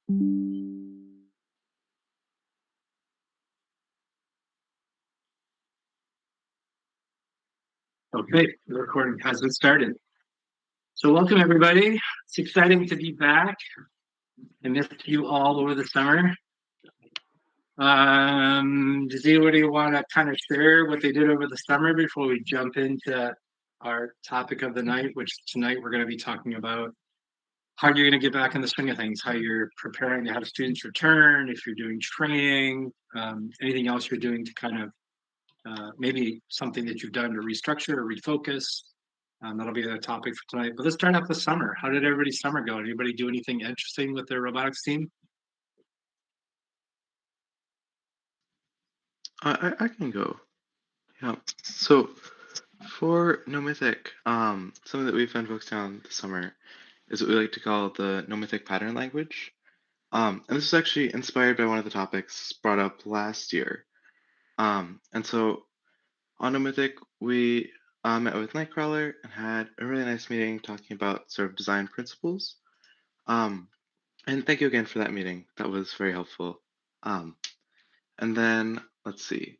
Okay, the recording hasn't started. So welcome everybody. It's exciting to be back. I missed you all over the summer. Does anybody want to kind of share what they did over the summer before we jump into our topic of the night, which tonight we're going to be talking about how you're going to get back in the swing of things, how you're preparing to have students return, if you're doing training, anything else you're doing to kind of maybe something that you've done to restructure or refocus. That'll be the topic for tonight. But let's start off with summer. How did everybody's summer go? Anybody do anything interesting with their robotics team? I can go. Yeah. So for Nomythic, something that we've been focused on this summer is what we like to call the Nomythic pattern language. And this is actually inspired by one of the topics brought up last year. And so on Nomythic, we met with KnightKrawler and had a really nice meeting talking about sort of design principles. And thank you again for that meeting. That was very helpful. And then let's see.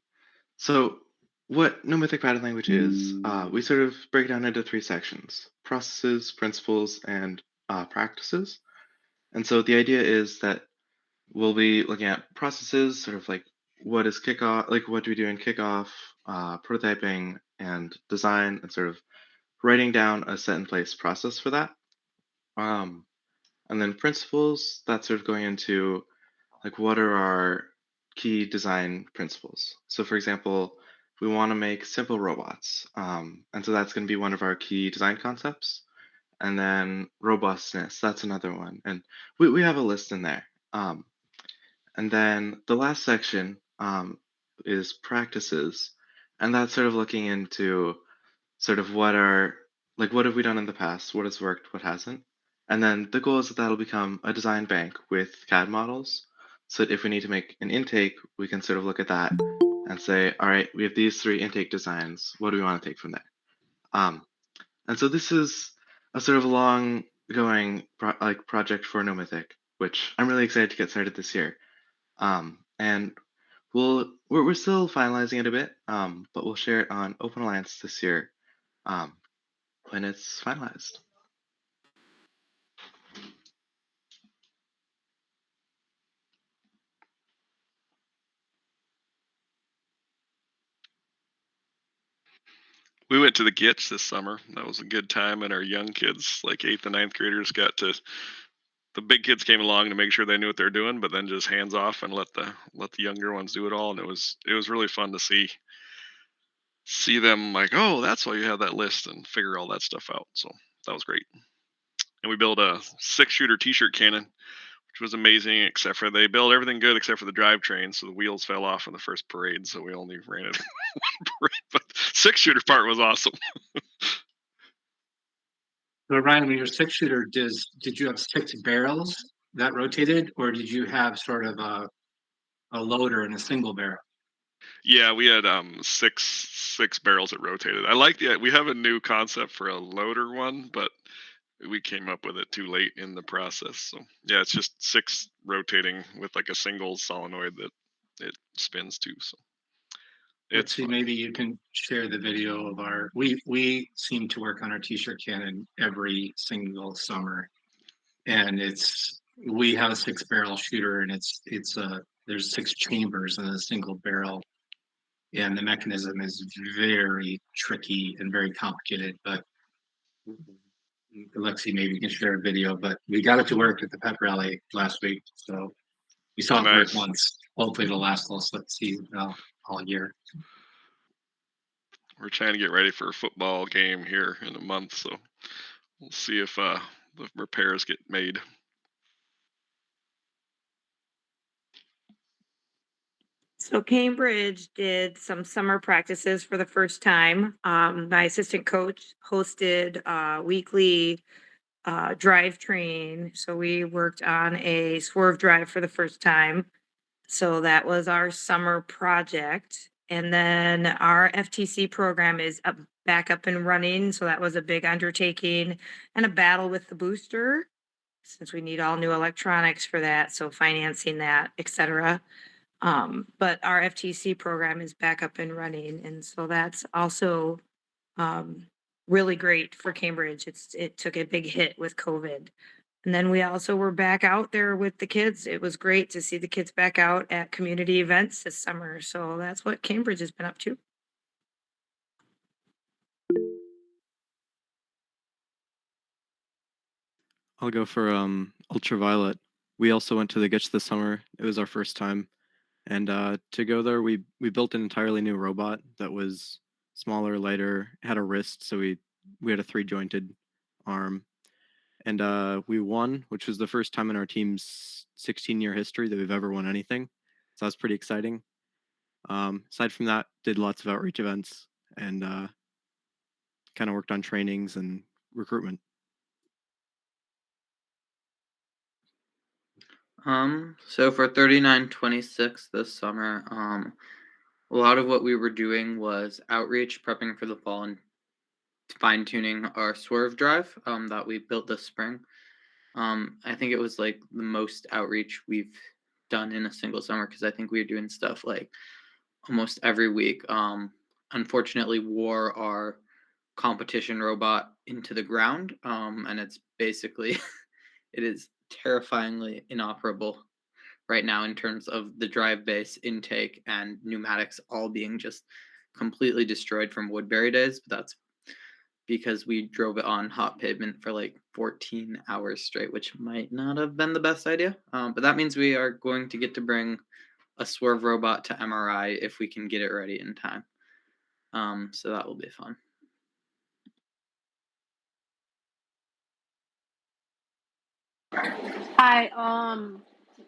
So what Nomythic pattern language is, we sort of break it down into three sections: processes, principles, and practices. And so the idea is that we'll be looking at processes, sort of like what is kickoff, like what do we do in kickoff, prototyping, and design, and sort of writing down a set in place process for that. And then principles, that's sort of going into like what are our key design principles. So for example, we want to make simple robots. And so that's going to be one of our key design concepts. And then robustness, that's another one. And we have a list in there. And then the last section is practices. And that's sort of looking into sort of what have we done in the past? What has worked? What hasn't? And then the goal is that that'll become a design bank with CAD models. So that if we need to make an intake, we can sort of look at that and say, all right, we have these three intake designs. What do we want to take from there? And so this is a sort of long going project for Nomythic, which I'm really excited to get started this year. And we're still finalizing it a bit, but we'll share it on Open Alliance this year when it's finalized. We went to the Gitch this summer. That was a good time, and our young kids, like 8th and 9th graders, the big kids came along to make sure they knew what they're doing, but then just hands off and let the younger ones do it all. And it was really fun to see them like, oh, that's why you have that list, and figure all that stuff out. So that was great. And we built a 6-shooter t-shirt cannon, which was amazing, except for they built everything good except for the drivetrain, so the wheels fell off in the first parade, so we only ran it one parade. But 6-shooter part was awesome. So Ryan, when your 6-shooter, did you have 6 barrels that rotated, or did you have sort of a loader and a single barrel? Yeah, we had six barrels that rotated. I like we have a new concept for a loader one, but we came up with it too late in the process. So yeah, it's just 6 rotating with like a single solenoid that it spins to. So let's see, maybe you can share the video of our we seem to work on our t-shirt cannon every single summer, and we have a 6-barrel shooter, and there's 6 chambers in a single barrel, and the mechanism is very tricky and very complicated. But Alexi, maybe you can share a video, but we got it to work at the pep rally last week, so we saw it work once. Hopefully it'll last all year. We're trying to get ready for a football game here in a month, so we'll see if the repairs get made. So Cambridge did some summer practices for the first time. My assistant coach hosted a weekly drivetrain. So we worked on a swerve drive for the first time. So that was our summer project. And then our FTC program is back up and running. So that was a big undertaking and a battle with the booster. since we need all new electronics for that, so financing that, et cetera. But our FTC program is back up and running, and so that's also really great for Cambridge. It took a big hit with COVID. And then we also were back out there with the kids. It was great to see the kids back out at community events this summer. So that's what Cambridge has been up to. I'll go for ultraviolet. We also went to the Gitch this summer. It was our first time. And to go there, we built an entirely new robot that was smaller, lighter, had a wrist, so we had a 3-jointed arm. And we won, which was the first time in our team's 16-year history that we've ever won anything. So that's pretty exciting. Aside from that, did lots of outreach events and kind of worked on trainings and recruitment. So for 3926 this summer, a lot of what we were doing was outreach, prepping for the fall, and fine tuning our swerve drive that we built this spring. I think it was like the most outreach we've done in a single summer because I think we were doing stuff like almost every week. Unfortunately, wore our competition robot into the ground, and it's basically it is terrifyingly inoperable right now in terms of the drive base intake and pneumatics all being just completely destroyed from Woodbury days. But that's because we drove it on hot pavement for like 14 hours straight, which might not have been the best idea. But that means we are going to get to bring a swerve robot to MRI if we can get it ready in time. So that will be fun. Hi,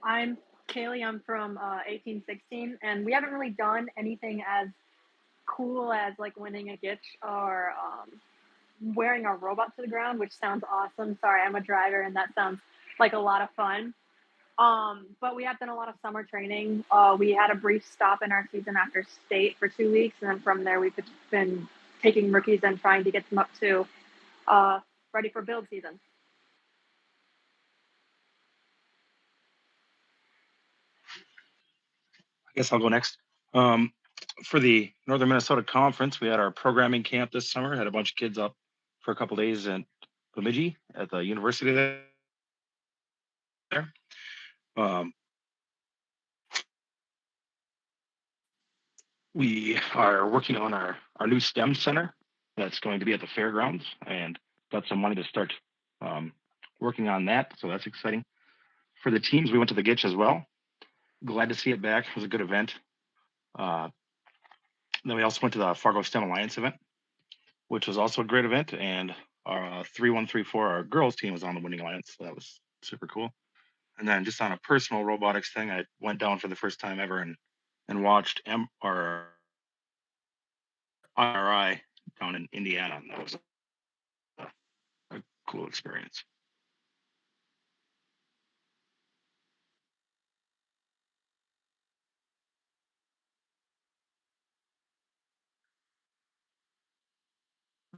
I'm Kaylee. I'm from 1816, and we haven't really done anything as cool as like winning a Gitch or wearing a robot to the ground, which sounds awesome. Sorry, I'm a driver, and that sounds like a lot of fun. But we have done a lot of summer training. We had a brief stop in our season after state for 2 weeks, and then from there we've been taking rookies and trying to get them up to ready for build season. I guess I'll go next. For the Northern Minnesota Conference, we had our programming camp this summer. Had a bunch of kids up for a couple days in Bemidji at the university there. We are working on our new STEM center that's going to be at the fairgrounds, and got some money to start working on that. So that's exciting. For the teams, we went to the Gitch as well. Glad to see it back. It was a good event. Then we also went to the Fargo STEM Alliance event, which was also a great event. And our 3134, our girls team, was on the winning alliance. So that was super cool. And then just on a personal robotics thing, I went down for the first time ever and watched our RI down in Indiana. And that was a cool experience.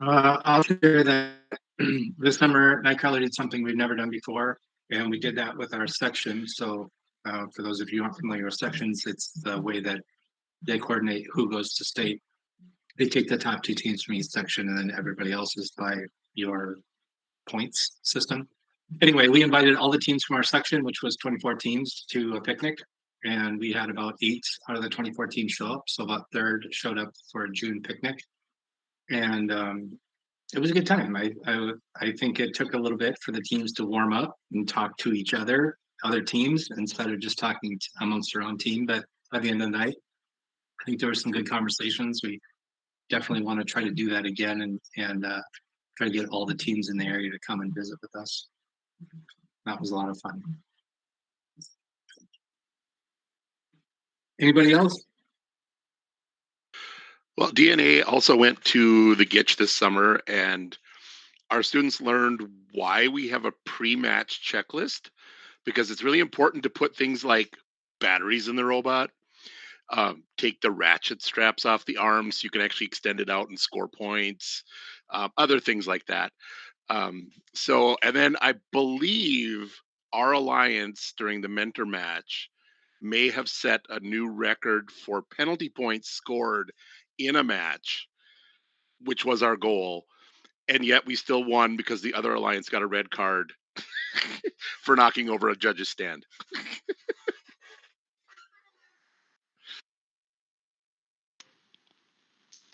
I'll share that this summer, KnightKrawler did something we've never done before, and we did that with our section. So for those of you who aren't familiar with sections, it's the way that they coordinate who goes to state. They take the top 2 teams from each section, and then everybody else is by your points system. Anyway, we invited all the teams from our section, which was 24 teams, to a picnic, and we had about 8 out of the 24 teams show up. So about a third showed up for a June picnic, and it was a good time. I think it took a little bit for the teams to warm up and talk to each other teams, instead of just talking amongst their own team. But by the end of the night, I think there were some good conversations. We definitely want to try to do that again and try to get all the teams in the area to come and visit with us. That was a lot of fun. Anybody else? Well, DNA also went to the Gitch this summer, and our students learned why we have a pre-match checklist, because it's really important to put things like batteries in the robot, take the ratchet straps off the arms so you can actually extend it out and score points, other things like that. So, and then I believe our alliance during the mentor match may have set a new record for penalty points scored in a match, which was our goal. And yet we still won because the other alliance got a red card for knocking over a judge's stand.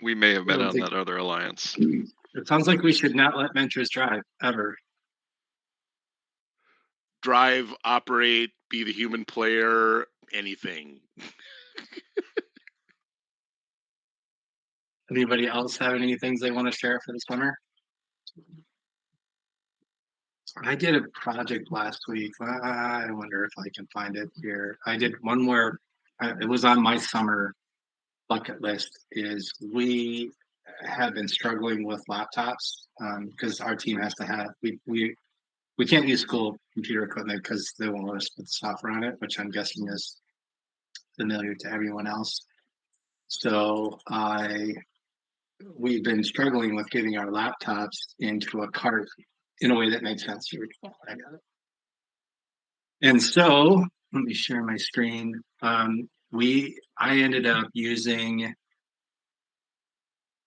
We may have been don't on think- that other alliance. It sounds like we should not let mentors drive ever. Drive, operate, be the human player, anything. Anybody else have any things they want to share for the summer? I did a project last week. I wonder if I can find it here. I did one where it was on my summer bucket list. Is we have been struggling with laptops because our team has to have we can't use school computer equipment because they won't let us put the software on it, which I'm guessing is familiar to everyone else. So we've been struggling with getting our laptops into a cart in a way that makes sense. I got it. And so let me share my screen. I ended up using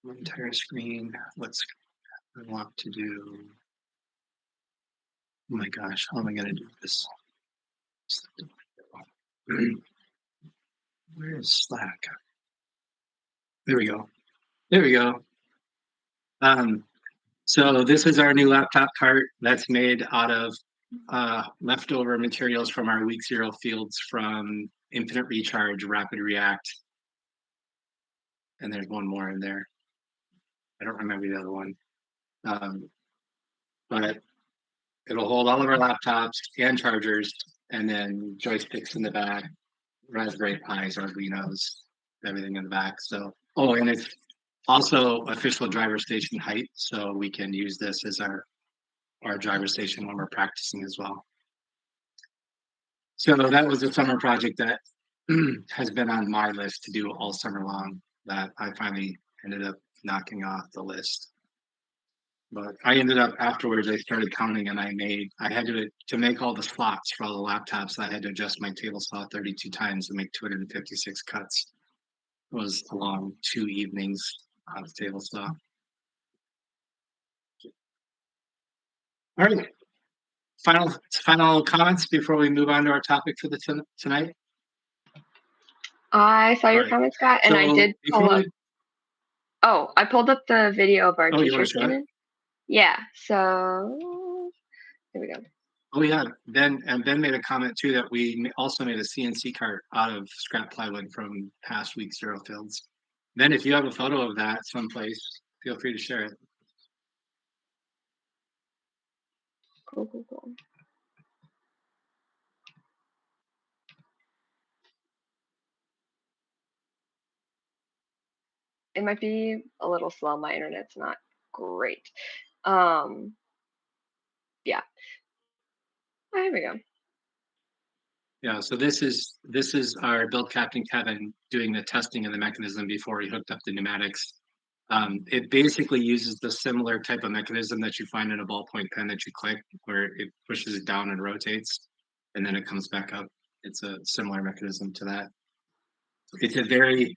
my entire screen. What's I want to do? Oh my gosh, how am I going to do this? Where is Slack? There we go. There we go. So this is our new laptop cart that's made out of leftover materials from our week 0 fields from Infinite Recharge, Rapid React, and there's one more in there. I don't remember the other one. But it'll hold all of our laptops and chargers, and then joysticks in the back, Raspberry Pis, Arduinos, everything in the back. So, oh, and it's also official driver station height, so we can use this as our driver station when we're practicing as well. So that was a summer project that has been on my list to do all summer long that I finally ended up knocking off the list. But I ended up afterwards, I started counting and I had to make all the slots for all the laptops. I had to adjust my table saw 32 times to make 256 cuts. It was a long 2 evenings on the table saw. All right. Final comments before we move on to our topic for the tonight. I saw your Right. comments, Scott, and I So did pull before up. Oh, I pulled up the video of our Oh, you wanna teachers show it? training. Yeah, so here we go. Oh yeah, Ben made a comment too that we also made a CNC cart out of scrap plywood from past week 0 fields. Ben, if you have a photo of that someplace, feel free to share it. Cool. It might be a little slow. My internet's not great. Yeah. Oh, here we go. Yeah, so this is our build captain Kevin doing the testing of the mechanism before he hooked up the pneumatics. It basically uses the similar type of mechanism that you find in a ballpoint pen that you click, where it pushes it down and rotates, and then it comes back up. It's a similar mechanism to that. It's a very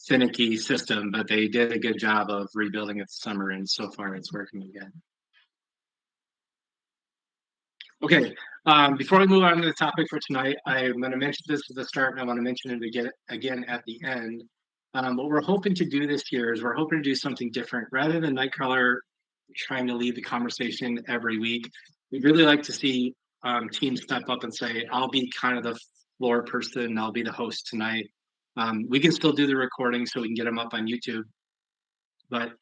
finicky system, but they did a good job of rebuilding it this summer, and so far it's working again. Okay, before we move on to the topic for tonight, I'm going to mention this at the start, and I want to mention it again at the end. What we're hoping to do this year is we're hoping to do something different. Rather than KnightKrawler trying to lead the conversation every week, we'd really like to see teams step up and say, I'll be kind of the floor person, I'll be the host tonight. We can still do the recording so we can get them up on YouTube, but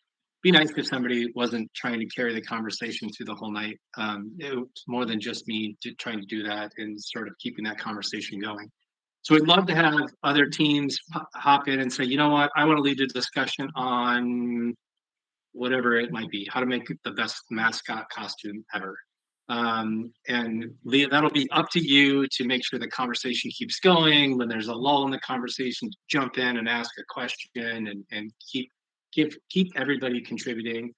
be nice if somebody wasn't trying to carry the conversation through the whole night. It was more than just me trying to do that and sort of keeping that conversation going. So we'd love to have other teams hop in and say, you know what, I want to lead a discussion on whatever it might be, how to make the best mascot costume ever. And Leah, that'll be up to you to make sure the conversation keeps going. When there's a lull in the conversation, jump in and ask a question and keep everybody contributing.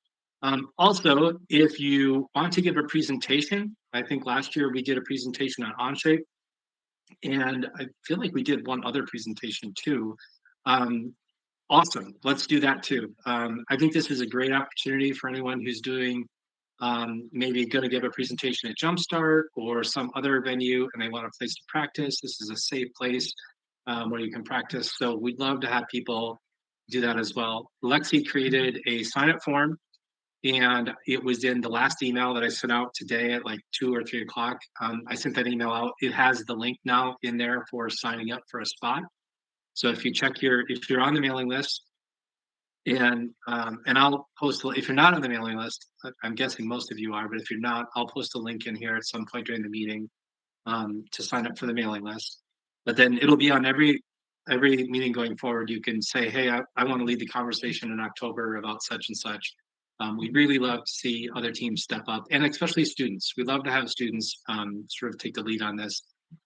Also, if you want to give a presentation, I think last year we did a presentation on Onshape, and I feel like we did one other presentation too. Awesome, let's do that too. I think this is a great opportunity for anyone who's doing maybe going to give a presentation at Jumpstart or some other venue and they want a place to practice. This is a safe place where you can practice. So we'd love to have people do that as well. Lexi created a sign up form and it was in the last email that I sent out today at like 2 or 3 o'clock. I sent that email out. It has the link now in there for signing up for a spot. So if you check if you're on the mailing list, and I'll post, if you're not on the mailing list, I'm guessing most of you are, but if you're not, I'll post a link in here at some point during the meeting to sign up for the mailing list. But then it'll be on every meeting going forward. You can say, hey, I want to lead the conversation in October about such and such. We'd really love to see other teams step up, and especially students. We'd love to have students sort of take the lead on this.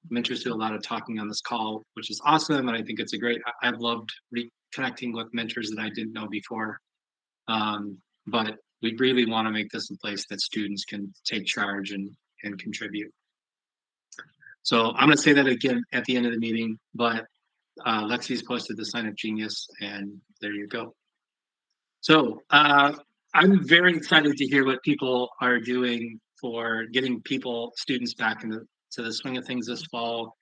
I'm interested in a lot of talking on this call, which is awesome, and I think it's a great. I've loved reconnecting with mentors that I didn't know before. But we really want to make this a place that students can take charge and contribute. So I'm going to say that again at the end of the meeting, but Lexi's posted the Sign Up Genius, and there you go. So I'm very excited to hear what people are doing for getting students back into the swing of things this fall.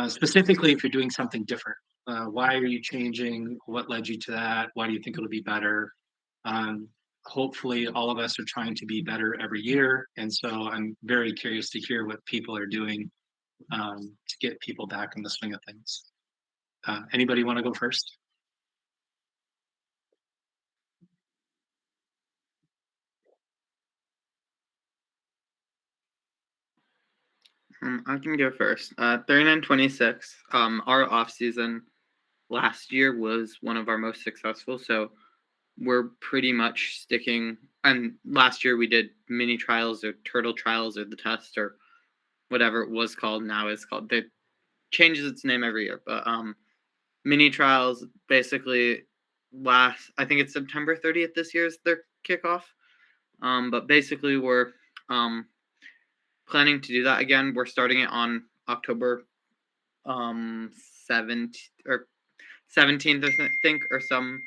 Specifically, if you're doing something different, why are you changing? What led you to that? Why do you think it'll be better? Hopefully, all of us are trying to be better every year, and so I'm very curious to hear what people are doing to get people back in the swing of things. Anybody want to go first? I can go first. 3926. Our off season last year was one of our most successful, so we're pretty much sticking. And last year we did mini trials or turtle trials or the test or whatever it was called. Now it's called. It changes its name every year, but mini trials basically I think it's September 30th this year is their kickoff. But basically we're planning to do that again. We're starting it on October 17th or 17th, I think, or some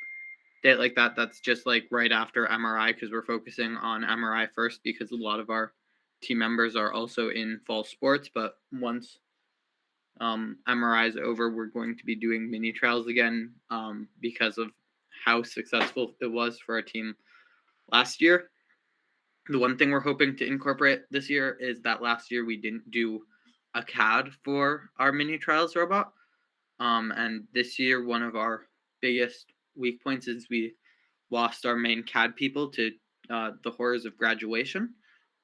date like that. That's just like right after MRI because we're focusing on MRI first because a lot of our team members are also in fall sports. But once MRI is over, we're going to be doing mini trials again because of how successful it was for our team last year. The one thing we're hoping to incorporate this year is that last year we didn't do a CAD for our mini trials robot. And this year, one of our biggest weak points is we lost our main CAD people to the horrors of graduation.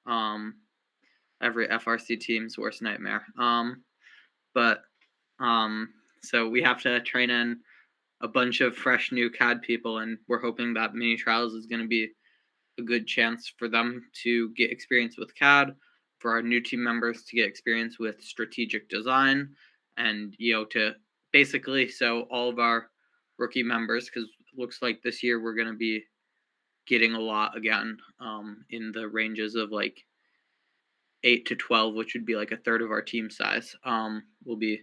Every FRC team's worst nightmare. So we have to train in a bunch of fresh new CAD people, and we're hoping that mini trials is going to be a good chance for them to get experience with CAD, for our new team members to get experience with strategic design, and to basically so all of our rookie members, because it looks like this year we're going to be getting a lot again in the ranges of like 8 to 12, which would be like a third of our team size, will be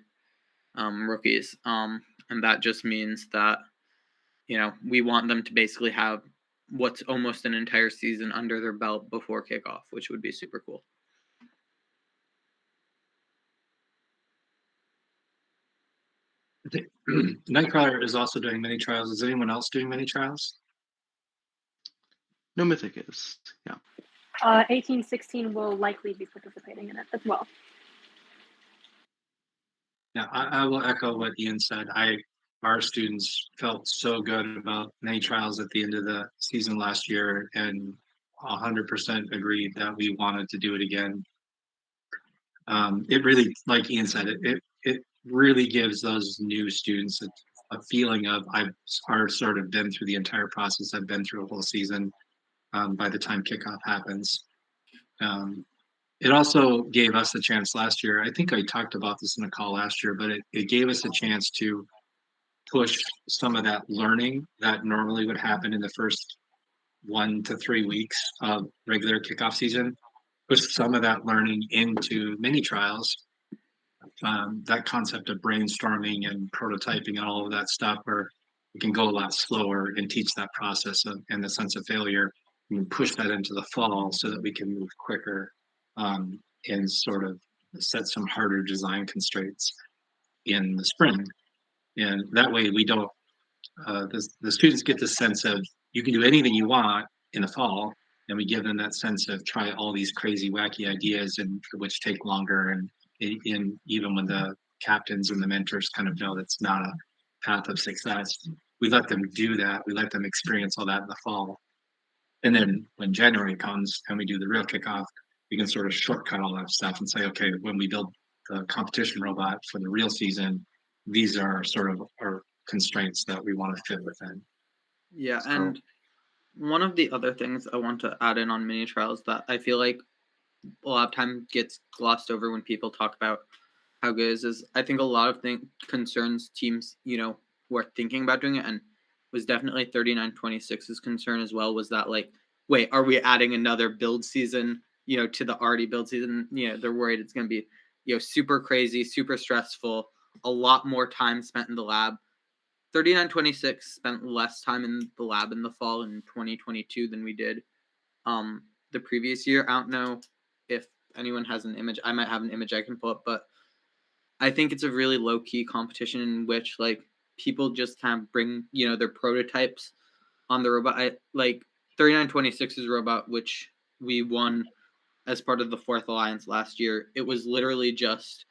rookies. And that just means that we want them to basically have what's almost an entire season under their belt before kickoff, which would be super cool. KnightKrawler is also doing mini trials. Is anyone else doing mini trials? No Mythic is, yeah. 1816 will likely be participating in it as well. Yeah, I will echo what Ian said. Our students felt so good about many trials at the end of the season last year, and 100% agreed that we wanted to do it again. It really, like Ian said, it really gives those new students a feeling of I've sort of been through the entire process. I've been through a whole season by the time kickoff happens. It also gave us a chance last year. I think I talked about this in a call last year, but it gave us a chance to push some of that learning that normally would happen in the first 1 to 3 weeks of regular kickoff season, push some of that learning into mini trials. That concept of brainstorming and prototyping and all of that stuff, where we can go a lot slower and teach that process and the sense of failure, and push that into the fall so that we can move quicker, and sort of set some harder design constraints in the spring. And that way we don't, the students get the sense of you can do anything you want in the fall, and we give them that sense of try all these crazy wacky ideas and which take longer, and even when the captains and the mentors kind of know that's not a path of success, we let them do that, we let them experience all that in the fall. And then when January comes and we do the real kickoff, we can sort of shortcut all that stuff and say, okay, when we build the competition robot for the real season, these are sort of our constraints that we want to fit within. Yeah, So, and one of the other things I want to add in on mini trials that I feel like a lot of time gets glossed over when people talk about how good it is I think a lot of concerns teams, who are thinking about doing it, and was definitely 3926's concern as well, was that like, wait, are we adding another build season, to the already build season? They're worried it's going to be, super crazy, super stressful, a lot more time spent in the lab. 3926 spent less time in the lab in the fall in 2022 than we did the previous year. I don't know if anyone has an image. I might have an image I can pull up, but I think it's a really low key competition in which like people just kind of bring, their prototypes on the robot. Like 3926's robot, which we won as part of the Fourth Alliance last year. It was literally just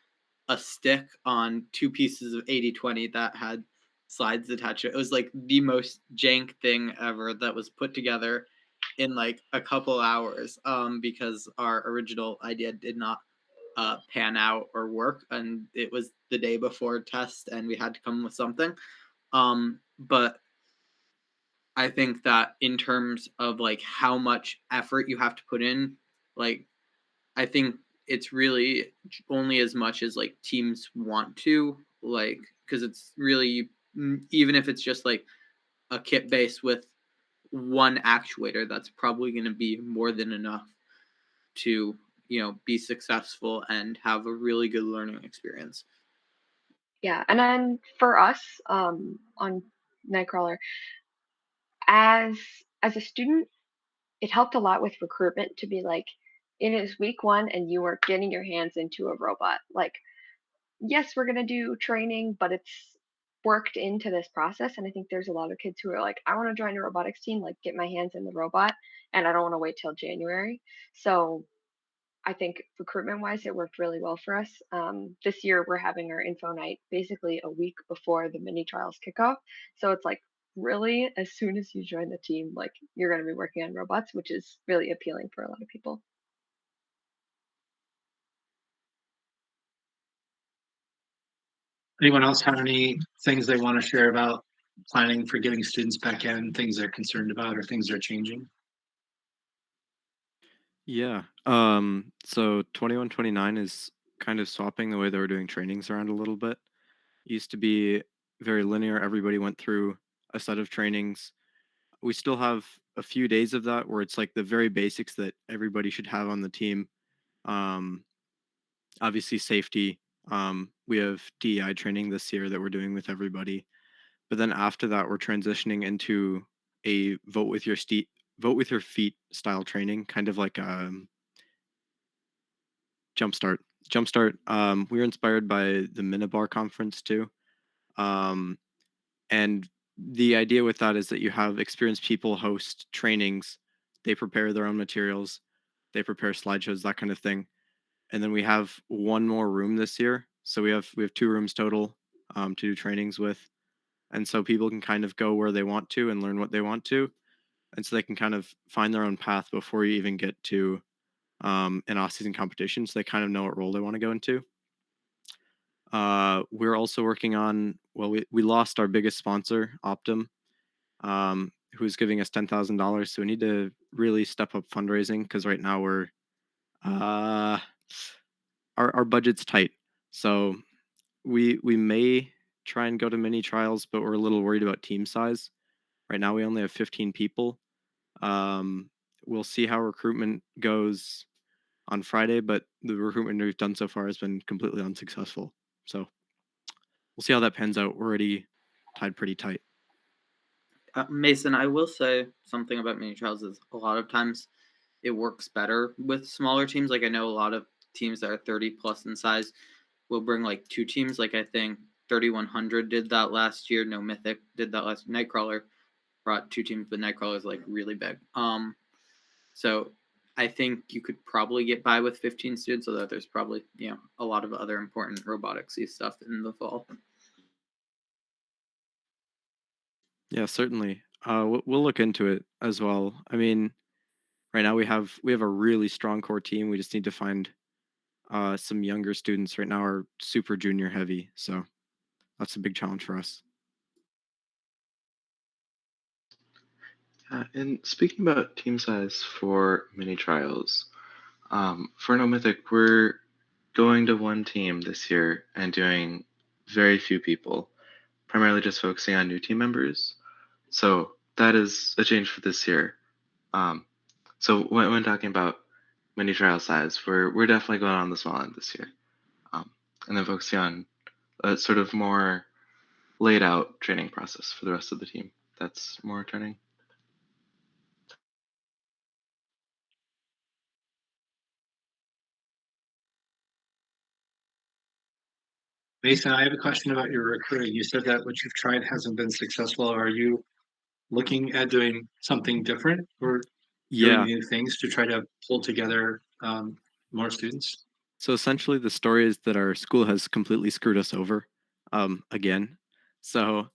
a stick on two pieces of 8020 that had slides attached to it. It was like the most jank thing ever that was put together in like a couple hours because our original idea did not pan out or work, and it was the day before test and we had to come with something. But I think that in terms of like how much effort you have to put in, like I think it's really only as much as like teams want to, like, because it's really, even if it's just like a kit base with one actuator, that's probably going to be more than enough to, be successful and have a really good learning experience. Yeah, and then for us on Nightcrawler, as a student, it helped a lot with recruitment to be like, it is week 1 and you are getting your hands into a robot. Like, yes, we're gonna do training, but it's worked into this process. And I think there's a lot of kids who are like, I want to join a robotics team, like get my hands in the robot, and I don't want to wait till January. So I think recruitment wise, it worked really well for us. This year, we're having our info night basically a week before the mini trials kickoff. So it's like really as soon as you join the team, like you're going to be working on robots, which is really appealing for a lot of people. anyone else have any things they want to share about planning for getting students back in, things they're concerned about or things they're changing? Yeah. So 2129 is kind of swapping the way they were doing trainings around a little bit. It used to be very linear. Everybody went through a set of trainings. We still have a few days of that where it's like the very basics that everybody should have on the team. Um, Obviously safety. We have DEI training this year that we're doing with everybody. But then after that, we're transitioning into a vote with your feet style training, kind of like Jumpstart. Jumpstart. We were inspired by the Minibar conference too. Um, and the idea with that is that you have experienced people host trainings. They prepare their own materials. They prepare slideshows, that kind of thing. And then we have one more room this year. So we have 2 rooms total to do trainings with. And so people can kind of go where they want to and learn what they want to. And so they can kind of find their own path before you even get to an off-season competition. So they kind of know what role they want to go into. We're also working on, well, we lost our biggest sponsor, Optum, who's giving us $10,000. So we need to really step up fundraising because right now we're, our budget's tight. So we may try and go to mini trials, but we're a little worried about team size. Right now we only have 15 people. We'll see how recruitment goes on Friday, but the recruitment we've done so far has been completely unsuccessful. So we'll see how that pans out. We're already tied pretty tight. Mason, I will say something about mini trials is a lot of times it works better with smaller teams. Like I know a lot of teams that are 30 plus in size will bring like 2 teams. Like I think 3100 did that last year. No Mythic did that last. KnightKrawler brought 2 teams, but KnightKrawler is like really big. So I think you could probably get by with 15 students, although there's probably a lot of other important roboticsy stuff in the fall. Yeah, certainly. We'll look into it as well. I mean, right now we have a really strong core team. We just need to find some younger students. Right now are super junior heavy, so that's a big challenge for us. And speaking about team size for mini trials, for No Mythic, we're going to one team this year and doing very few people, primarily just focusing on new team members. So that is a change for this year. So when talking about mini trial size, we're definitely going on the small end this year, and then focusing on a sort of more laid out training process for the rest of the team. That's more returning. Mason, I have a question about your recruiting. You said that what you've tried hasn't been successful. Are you looking at doing something different or doing Yeah. new things to try to pull together more students? So essentially, the story is that our school has completely screwed us over again. So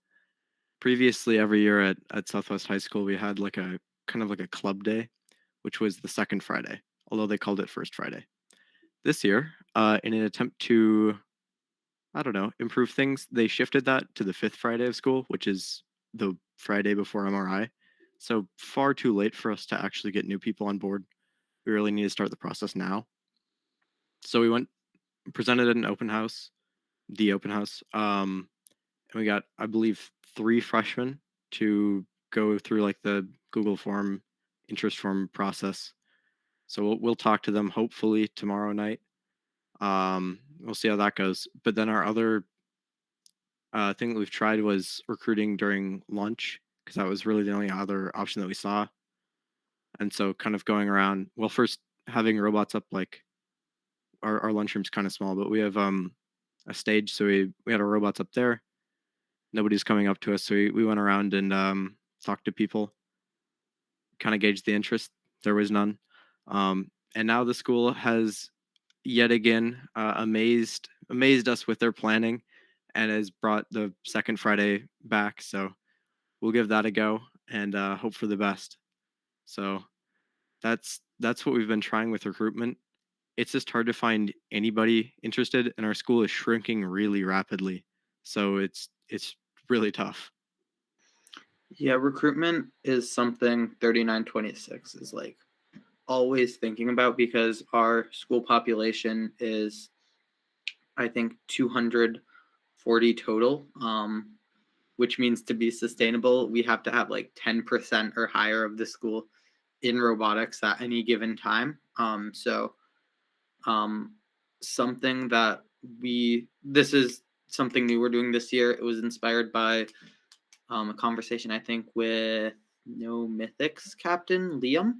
previously, every year at Southwest High School, we had like a kind of like a club day, which was the second Friday, although they called it first Friday. This year, in an attempt to, I don't know, improve things, they shifted that to the fifth Friday of school, which is the Friday before MRI. So far too late for us to actually get new people on board. We really need to start the process now. So we went, presented at an open house, the open house, and we got, I believe, 3 freshmen to go through like the Google form, interest form process. So we'll talk to them hopefully tomorrow night. We'll see how that goes. But then our other thing that we've tried was recruiting during lunch because that was really the only other option that we saw. And so kind of going around, well, first having robots up, like our lunchroom's kind of small, but we have a stage. So we had our robots up there. Nobody's coming up to us. So we went around and talked to people, kind of gauged the interest. There was none. And now the school has yet again amazed us with their planning and has brought the second Friday back. So we'll give that a go and hope for the best. So that's what we've been trying with recruitment. It's just hard to find anybody interested, and our school is shrinking really rapidly. So it's really tough. Yeah, recruitment is something 3926 is like always thinking about because our school population is, I think, 240 total, which means to be sustainable, we have to have like 10% or higher of the school in robotics at any given time. Something that this is something new we're doing this year. It was inspired by a conversation, I think, with No Mythics captain Liam.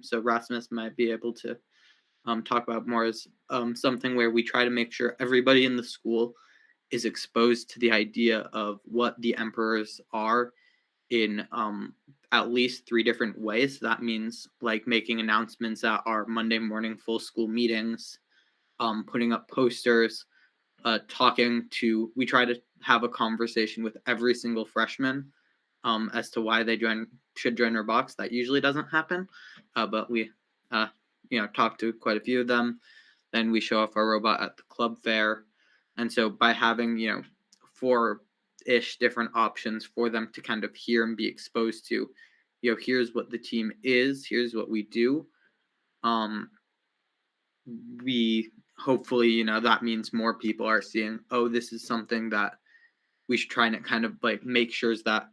So Rasmus might be able to talk about more as something where we try to make sure everybody in the school is exposed to the idea of what the emperors are in at least 3 different ways. That means like making announcements at our Monday morning full school meetings, putting up posters, we try to have a conversation with every single freshman as to why they should join our box. That usually doesn't happen, but we talk to quite a few of them. Then we show off our robot at the club fair, and so by having 4-ish different options for them to kind of hear and be exposed to, here's what the team is, here's what we do. We hopefully, that means more people are seeing, oh, this is something that we should try and kind of like make sure that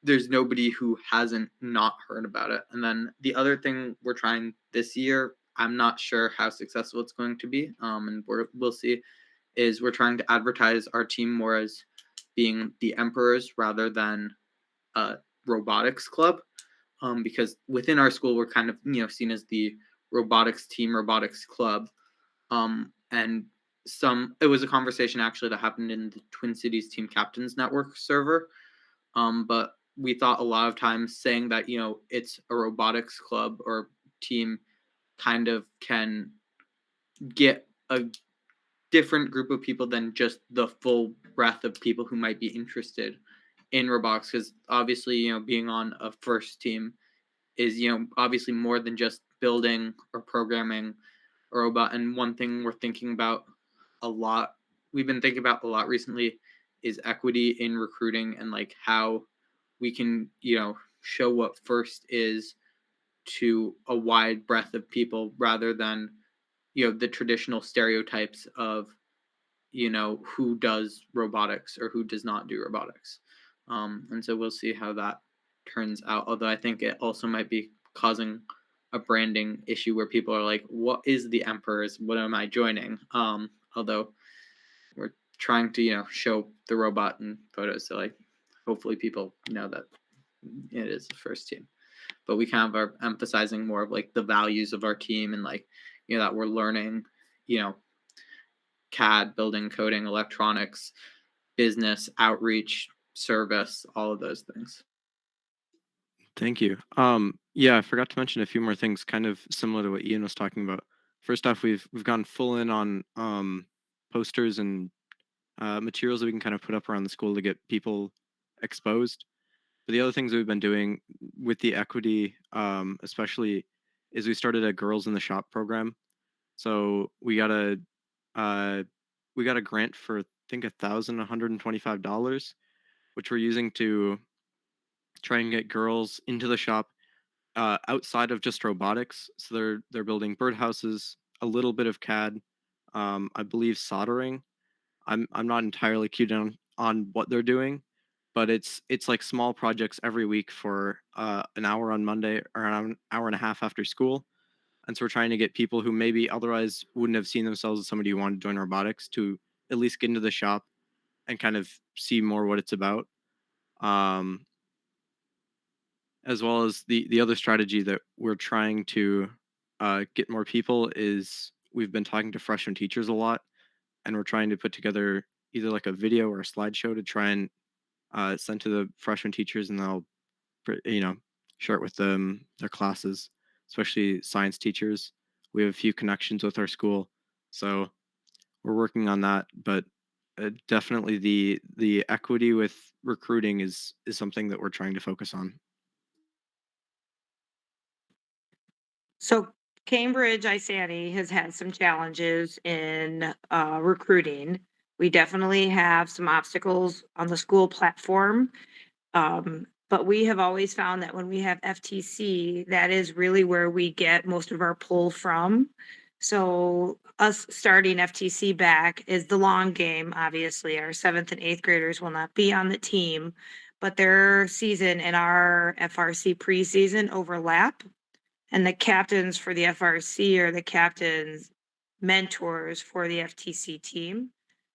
there's nobody who hasn't not heard about it. And then the other thing we're trying this year, I'm not sure how successful it's going to be, and we'll see, is we're trying to advertise our team more as being the emperors rather than a robotics club, because within our school we're kind of seen as the robotics team, robotics club, and it was a conversation actually that happened in the Twin Cities Team Captains Network server, but we thought a lot of times saying that it's a robotics club or team kind of can get a different group of people than just the full breadth of people who might be interested in robotics, because obviously being on a first team is obviously more than just building or programming a robot. And one thing we're thinking about a lot, we've been thinking about a lot recently, is equity in recruiting and like how we can show what first is to a wide breadth of people rather than the traditional stereotypes of who does robotics or who does not do robotics. And so we'll see how that turns out. Although I think it also might be causing a branding issue where people are like, what is the Emperors? What am I joining? Although we're trying to, show the robot in photos. So like, hopefully people know that it is the first team. But we kind of are emphasizing more of like the values of our team and like, that we're learning, CAD, building, coding, electronics, business, outreach, service, all of those things. Thank you. Yeah, I forgot to mention a few more things, kind of similar to what Ian was talking about. First off, we've gone full in on posters and materials that we can kind of put up around the school to get people exposed. But the other things we've been doing with the equity, especially, is we started a Girls in the Shop program. So we got a grant for I think $1,125, which we're using to try and get girls into the shop outside of just robotics. So they're building birdhouses, a little bit of CAD, I believe soldering. I'm not entirely keyed on what they're doing, but it's like small projects every week for an hour on Monday or an hour and a half after school. And so we're trying to get people who maybe otherwise wouldn't have seen themselves as somebody who wanted to join robotics to at least get into the shop and kind of see more what it's about. As well as the other strategy that we're trying to get more people is we've been talking to freshman teachers a lot, and we're trying to put together either like a video or a slideshow to try and send to the freshman teachers, and they'll share it with them their classes, especially science teachers. We have a few connections with our school, so we're working on that. But definitely the equity with recruiting is something that we're trying to focus on. So Cambridge ISANI has had some challenges in recruiting. We definitely have some obstacles on the school platform. But we have always found that when we have FTC, that is really where we get most of our pull from. So us starting FTC back is the long game. Obviously, our 7th and 8th graders will not be on the team, but their season and our FRC preseason overlap. And the captains for the FRC are the captains' mentors for the FTC team.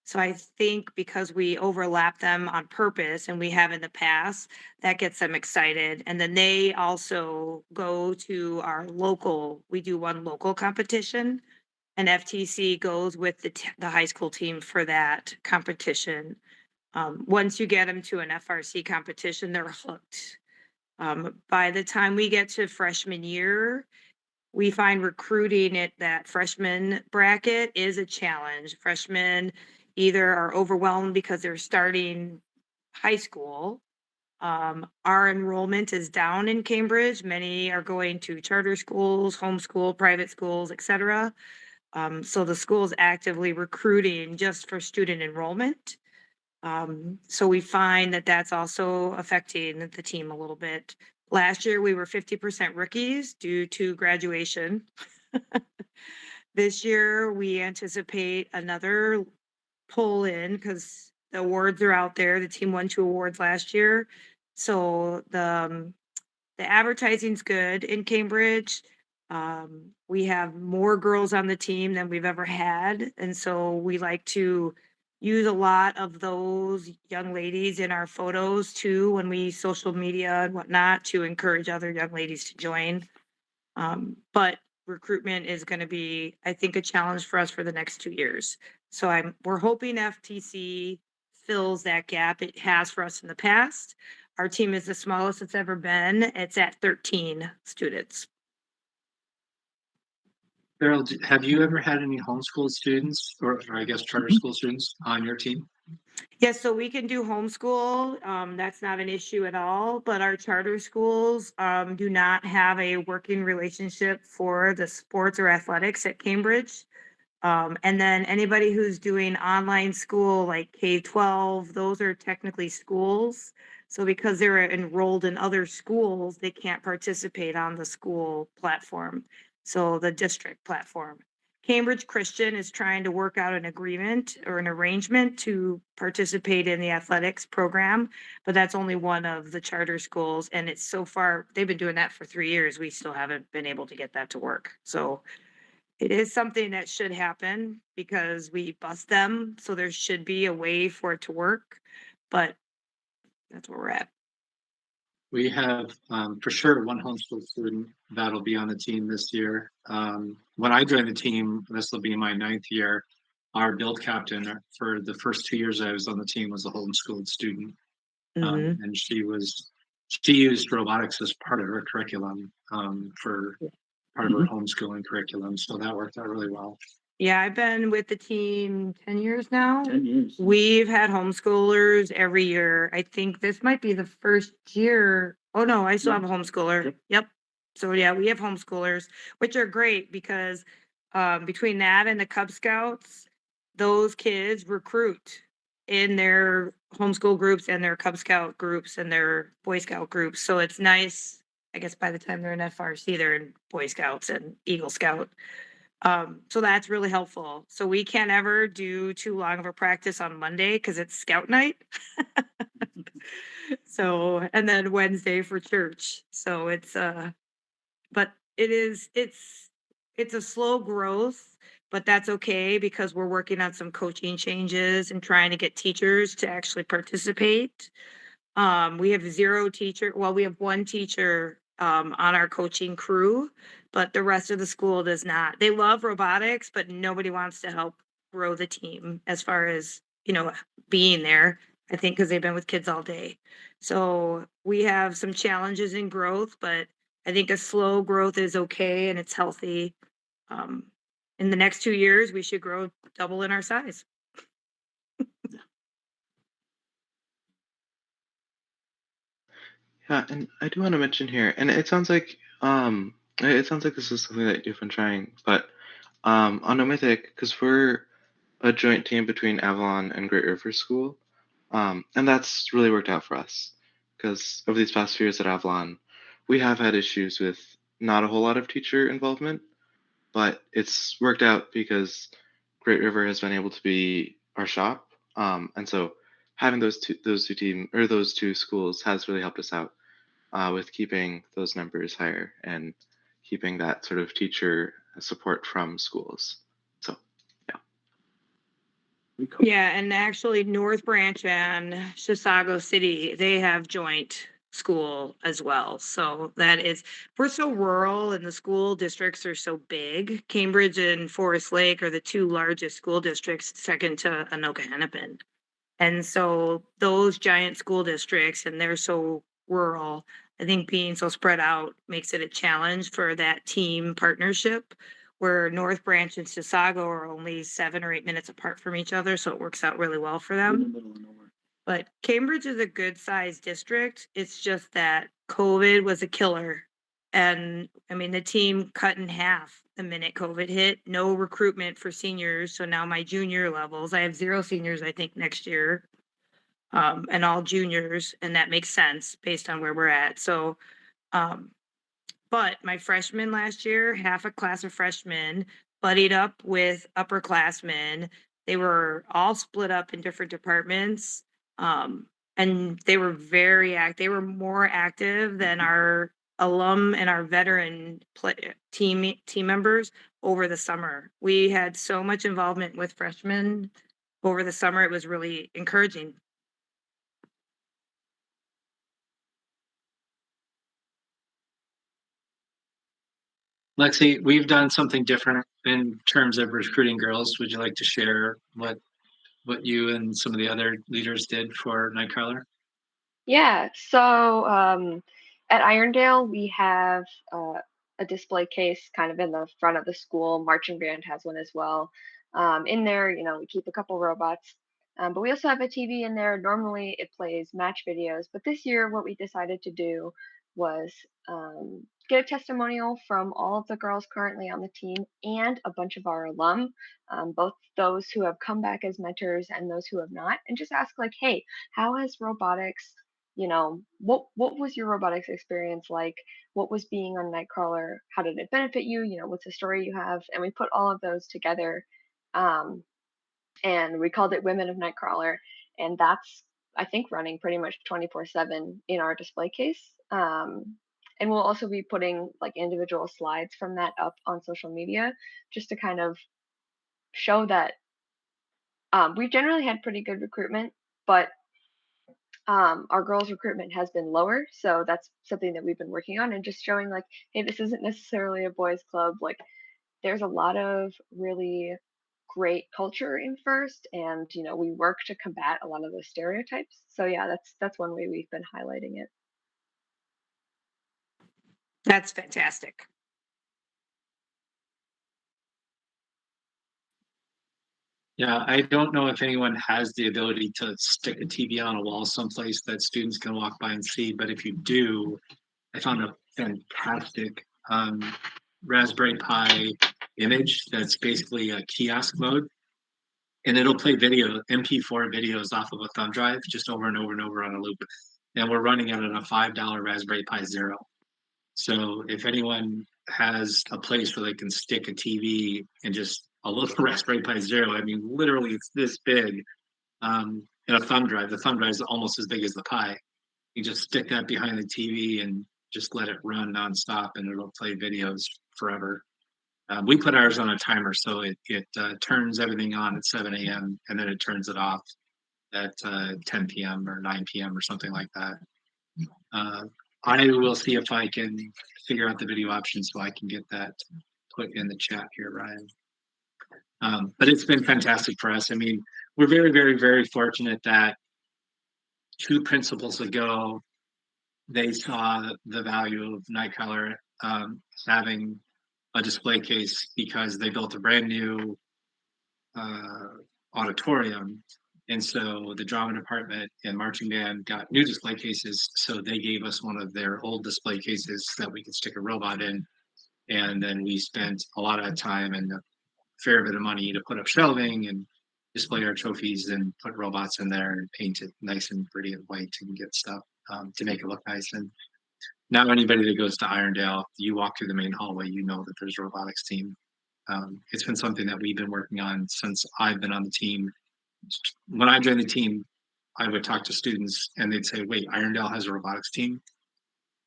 So I think because we overlap them on purpose and we have in the past, that gets them excited. And then they also go to our local, we do one local competition, and FTC goes with the high school team for that competition. Once you get them to an FRC competition, they're hooked. By the time we get to freshman year, we find recruiting at that freshman bracket is a challenge. Freshmen either are overwhelmed because they're starting high school. Our enrollment is down in Cambridge. Many are going to charter schools, homeschool, private schools, etc. So the school is actively recruiting just for student enrollment. So we find that that's also affecting the team a little bit. Last year, we were 50% rookies due to graduation. This year, we anticipate another pull in because the awards are out there. The team won 2 awards last year. So the advertising's good in Cambridge. We have more girls on the team than we've ever had. And so we like to use a lot of those young ladies in our photos too when we social media and whatnot to encourage other young ladies to join. But recruitment is going to be, I think, a challenge for us for the next 2 years. So we're hoping FTC fills that gap it has for us in the past. Our team is the smallest it's ever been. It's at 13 students. Carol, have you ever had any homeschool students or I guess charter school students on your team? Yes, so we can do homeschool. That's not an issue at all, but our charter schools do not have a working relationship for the sports or athletics at Cambridge. And then anybody who's doing online school like K-12, those are technically schools. So because they're enrolled in other schools, they can't participate on the school platform. So the district platform. Cambridge Christian is trying to work out an agreement or an arrangement to participate in the athletics program, but that's only one of the charter schools. And it's so far, they've been doing that for 3 years. We still haven't been able to get that to work. So it is something that should happen because we bus them, so there should be a way for it to work, but that's where we're at. We have for sure one homeschool student that'll be on the team this year. When I joined the team, this will be my 9th year. Our build captain for the first 2 years I was on the team was a homeschooled student, and she used robotics as part of her curriculum for part of her homeschooling curriculum, so that worked out really well. Yeah, I've been with the team 10 years now. 10 years. We've had homeschoolers every year. I think this might be the first year. Oh no, I still have a homeschooler. Yep. So yeah, we have homeschoolers, which are great because between that and the Cub Scouts, those kids recruit in their homeschool groups and their Cub Scout groups and their Boy Scout groups. So it's nice. I guess by the time they're in FRC, they're in Boy Scouts and Eagle Scout. So that's really helpful. So we can't ever do too long of a practice on Monday because it's scout night. So, and then Wednesday for church. So but it's a slow growth, but that's okay because we're working on some coaching changes and trying to get teachers to actually participate. We have we have one teacher on our coaching crew, but the rest of the school does not. They love robotics, but nobody wants to help grow the team as far as, being there. I think because they've been with kids all day. So we have some challenges in growth, but I think a slow growth is okay and it's healthy. In the next 2 years, we should grow double in our size. Yeah, and I do want to mention here, and it sounds like this is something that you've been trying, but on Nomythic, because we're a joint team between Avalon and Great River School, and that's really worked out for us. Because over these past few years at Avalon, we have had issues with not a whole lot of teacher involvement, but it's worked out because Great River has been able to be our shop, and so having those two schools has really helped us out with keeping those numbers higher and keeping that sort of teacher support from schools. So, yeah. Yeah, and actually North Branch and Chisago City, they have joint school as well. So we're so rural and the school districts are so big. Cambridge and Forest Lake are the two largest school districts, second to Anoka Hennepin. And so those giant school districts, and they're so rural, I think being so spread out makes it a challenge for that team partnership where North Branch and Chisago are only 7 or 8 minutes apart from each other. So it works out really well for In the them. middle of nowhere. But Cambridge is a good sized district. It's just that COVID was a killer. And I mean, the team cut in half the minute COVID hit, no recruitment for seniors. So now my junior levels, I have 0 seniors, I think, next year, and all juniors. And that makes sense based on where we're at. So, but my freshmen last year, half a class of freshmen buddied up with upperclassmen. They were all split up in different departments. and they were they were more active than our alum and our veteran team members over the summer. We had so much involvement with freshmen over the summer. It was really encouraging. Lexi, we've done something different in terms of recruiting girls. Would you like to share what you and some of the other leaders did for KnightKrawler? Yeah, so at Irondale, we have a display case kind of in the front of the school. Marching band has one as well. In there, you know, we keep a couple robots, but we also have a TV in there. Normally, it plays match videos, but this year, what we decided to do was get a testimonial from all of the girls currently on the team and a bunch of our alum, both those who have come back as mentors and those who have not, and just ask like, hey, how has robotics, you know, what was your robotics experience like? What was being on KnightKrawler? How did it benefit you? You know, what's the story you have? And we put all of those together, and we called it Women of KnightKrawler, and that's, I think, running pretty much 24/7 in our display case. And we'll also be putting like individual slides from that up on social media just to kind of show that we've generally had pretty good recruitment, but our girls recruitment has been lower, so that's something that we've been working on, and just showing like, hey, this isn't necessarily a boys club. Like, there's a lot of really great culture in First, and you know, we work to combat a lot of those stereotypes. So yeah, that's one way we've been highlighting it. That's fantastic. Yeah, I don't know if anyone has the ability to stick a TV on a wall someplace that students can walk by and see, but if you do, I found a fantastic Raspberry Pi image that's basically a kiosk mode, and it'll play MP4 videos off of a thumb drive just over and over and over on a loop. And we're running it on a $5 Raspberry Pi Zero. So if anyone has a place where they can stick a TV and just a little Raspberry Pi Zero, I mean, literally it's this big, and a thumb drive. The thumb drive is almost as big as the Pi. You just stick that behind the TV and just let it run nonstop, and it'll play videos forever. We put ours on a timer, so it turns everything on at 7 a.m. and then it turns it off at 10 p.m. or 9 p.m. or something like that. I will see if I can figure out the video option so I can get that put in the chat here, Ryan. But it's been fantastic for us. I mean, we're very, very, very fortunate that 2 principals ago, they saw the value of KnightKrawler having a display case because they built a brand new auditorium. And so the drama department and marching band got new display cases. So they gave us one of their old display cases that we could stick a robot in. And then we spent a lot of time and a fair bit of money to put up shelving and display our trophies and put robots in there and paint it nice and pretty and white and get stuff to make it look nice. And now anybody that goes to Irondale, you walk through the main hallway, you know that there's a robotics team. It's been something that we've been working on since I've been on the team. When I joined the team, I would talk to students and they'd say, wait, Irondale has a robotics team?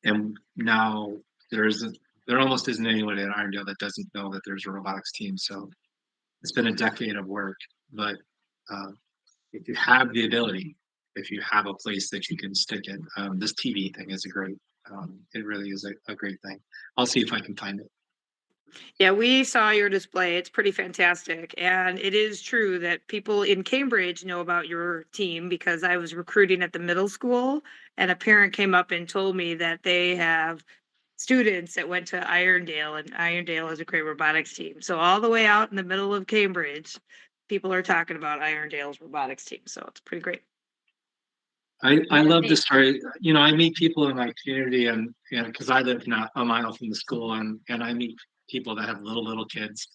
And now there almost isn't anyone in Irondale that doesn't know that there's a robotics team. So it's been a decade of work, but if you have the ability, if you have a place that you can stick it, this TV thing is it really is a great thing. I'll see if I can find it. Yeah, we saw your display. It's pretty fantastic. And it is true that people in Cambridge know about your team because I was recruiting at the middle school and a parent came up and told me that they have students that went to Irondale and Irondale has a great robotics team. So all the way out in the middle of Cambridge, people are talking about Irondale's robotics team. So it's pretty great. I love the story. You know, I meet people in my community and because I live not a mile from the school and I meet people that have little kids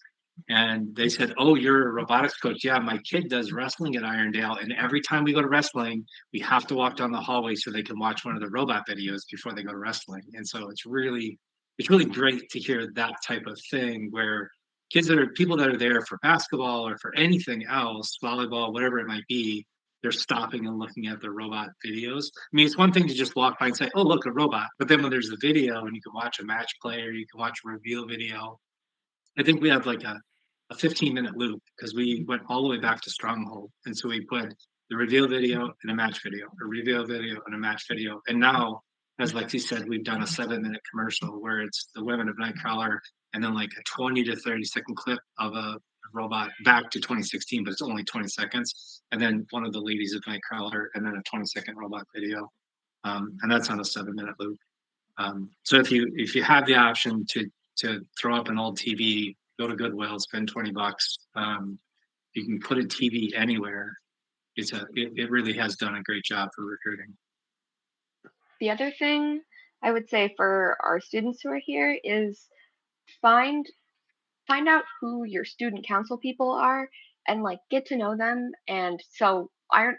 and they said, oh, you're a robotics coach. Yeah, my kid does wrestling at Irondale. And every time we go to wrestling, we have to walk down the hallway so they can watch one of the robot videos before they go to wrestling. And so it's really great to hear that type of thing where people that are there for basketball or for anything else, volleyball, whatever it might be, they're stopping and looking at the robot videos. I mean, it's one thing to just walk by and say, "Oh, look, a robot," but then when there's a video and you can watch a match play or you can watch a reveal video, I think we have like a 15-minute loop because we went all the way back to Stronghold. And so we put the reveal video and a match video, a reveal video and a match video. And now, as Lexi said, we've done a 7-minute commercial where it's the women of KnightKrawler and then like a 20 to 30-second clip of a robot back to 2016, but it's only 20 seconds. And then one of the ladies of KnightKrawler and then a 20-second robot video. And that's on a 7-minute loop. So if you have the option to throw up an old TV, go to Goodwill, spend $20. You can put a TV anywhere. It really has done a great job for recruiting. The other thing I would say for our students who are here is find out who your student council people are and like get to know them. And so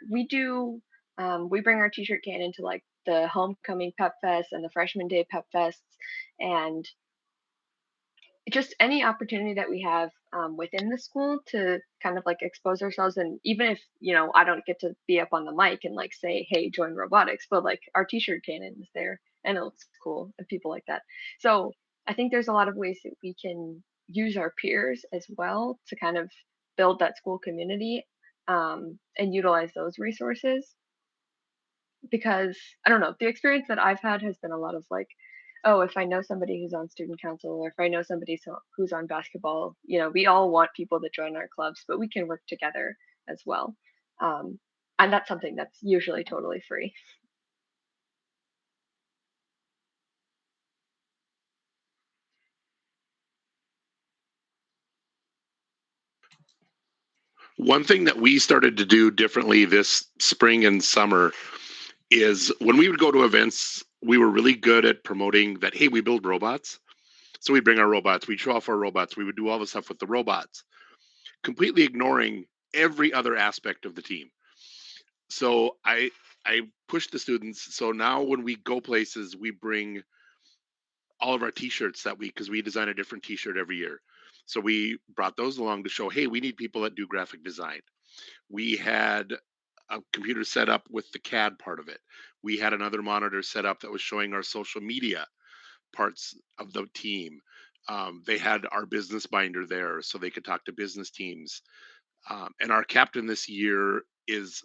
we bring our t-shirt cannon to like the homecoming pep fest and the freshman day pep fests, and just any opportunity that we have within the school to kind of like expose ourselves. And even if I don't get to be up on the mic and like say, hey, join robotics, but like our t-shirt cannon is there and it looks cool and people like that. So I think there's a lot of ways that we can use our peers as well to kind of build that school community and utilize those resources. Because I don't know, the experience that I've had has been a lot of like, oh, if I know somebody who's on student council or if I know somebody who's on basketball, we all want people to join our clubs, but we can work together as well. And that's something that's usually totally free. One thing that we started to do differently this spring and summer is when we would go to events, we were really good at promoting that, hey, we build robots. So we bring our robots, we show off our robots, we would do all the stuff with the robots, completely ignoring every other aspect of the team. So I push the students. So now when we go places, we bring all of our t-shirts that week because we design a different t-shirt every year. So we brought those along to show, hey, we need people that do graphic design. We had a computer set up with the CAD part of it. We had another monitor set up that was showing our social media parts of the team. They had our business binder there so they could talk to business teams. And our captain this year is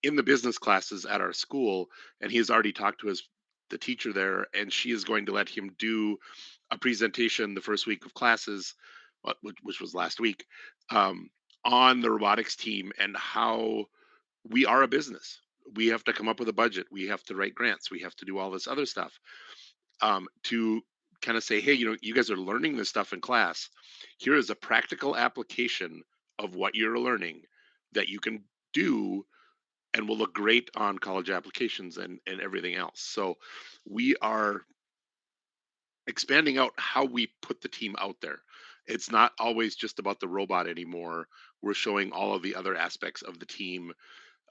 in the business classes at our school, and he has already talked to the teacher there, and she is going to let him do a presentation the first week of classes, which was last week, on the robotics team and how we are a business. We have to come up with a budget. We have to write grants. We have to do all this other stuff to kind of say, hey, you guys are learning this stuff in class. Here is a practical application of what you're learning that you can do and will look great on college applications and everything else. So we are expanding out how we put the team out there. It's not always just about the robot anymore. We're showing all of the other aspects of the team.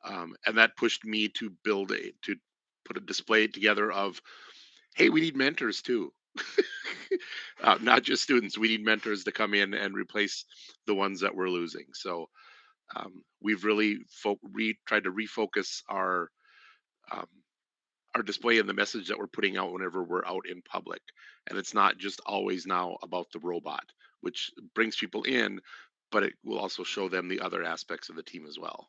And that pushed me to to put a display together of, hey, we need mentors too. Not just students. We need mentors to come in and replace the ones that we're losing. So we've really tried to refocus our display and the message that we're putting out whenever we're out in public. And it's not just always now about the robot, which brings people in, but it will also show them the other aspects of the team as well.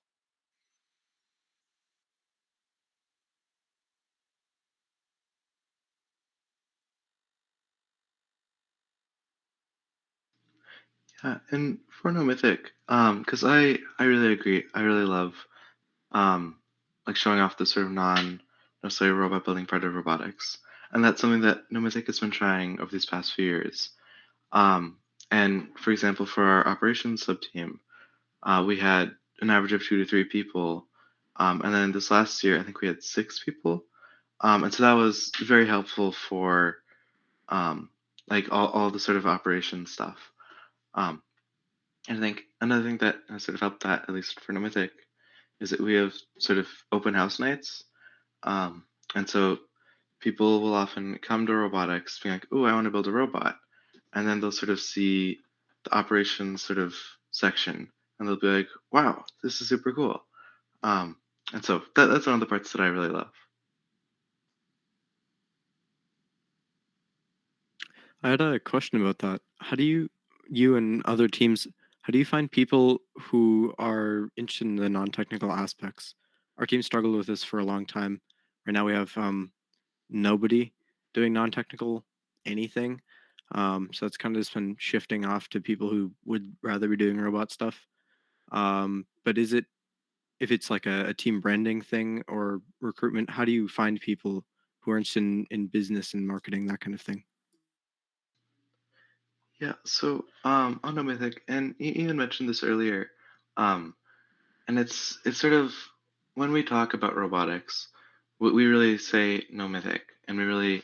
Yeah, and for No Mythic, because I really agree. I really love like showing off the sort of non necessarily robot building part of robotics, and that's something that No Mythic has been trying over these past few years. And for example, for our operations sub team, we had an average of 2 to 3 people, and then this last year I think we had 6 people, and so that was very helpful for like all the sort of operation stuff. And I think another thing that has sort of helped that, at least for No Mythic, is that we have sort of open house nights. And so people will often come to robotics being like, oh, I want to build a robot. And then they'll sort of see the operations sort of section and they'll be like, wow, this is super cool. And so that's one of the parts that I really love. I had a question about that. How do you and other teams, how do you find people who are interested in the non-technical aspects? Our team struggled with this for a long time. Right now we have nobody doing non-technical anything. So it's kind of just been shifting off to people who would rather be doing robot stuff. But is it, if it's like a team branding thing or recruitment, how do you find people who are interested in business and marketing, that kind of thing? Yeah, so on No Mythic, and you even mentioned this earlier, um, and it's sort of when we talk about robotics, we really say No Mythic, and we really,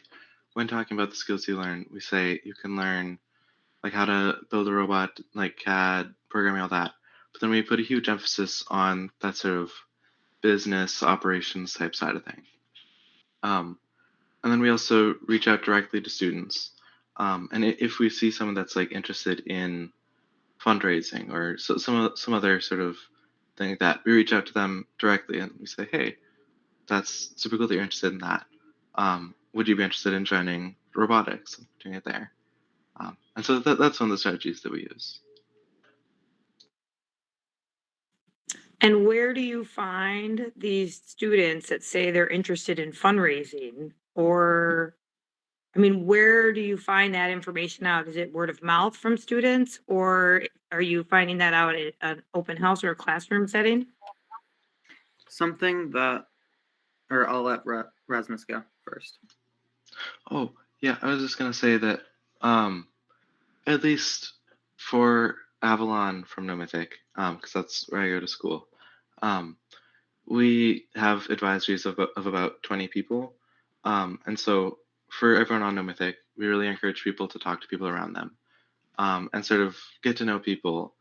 when talking about the skills you learn, we say you can learn like how to build a robot, like CAD, programming, all that. But then we put a huge emphasis on that sort of business operations type side of thing. And then we also reach out directly to students. And if we see someone that's like interested in fundraising or some other sort of thing like that, we reach out to them directly and we say, hey, that's super cool that you're interested in that. Would you be interested in joining robotics and doing it there? And so that's one of the strategies that we use. And where do you find these students that say they're interested in fundraising? Or, I mean, where do you find that information out? Is it word of mouth from students, or are you finding that out at an open house or a classroom setting? Something that, or I'll let Rasmus go first. Oh, yeah, I was just gonna say that at least for Avalon from No Mythic, because that's where I go to school, um, we have advisories of about 20 people. And so for everyone on No Mythic, we really encourage people to talk to people around them, and sort of get to know people.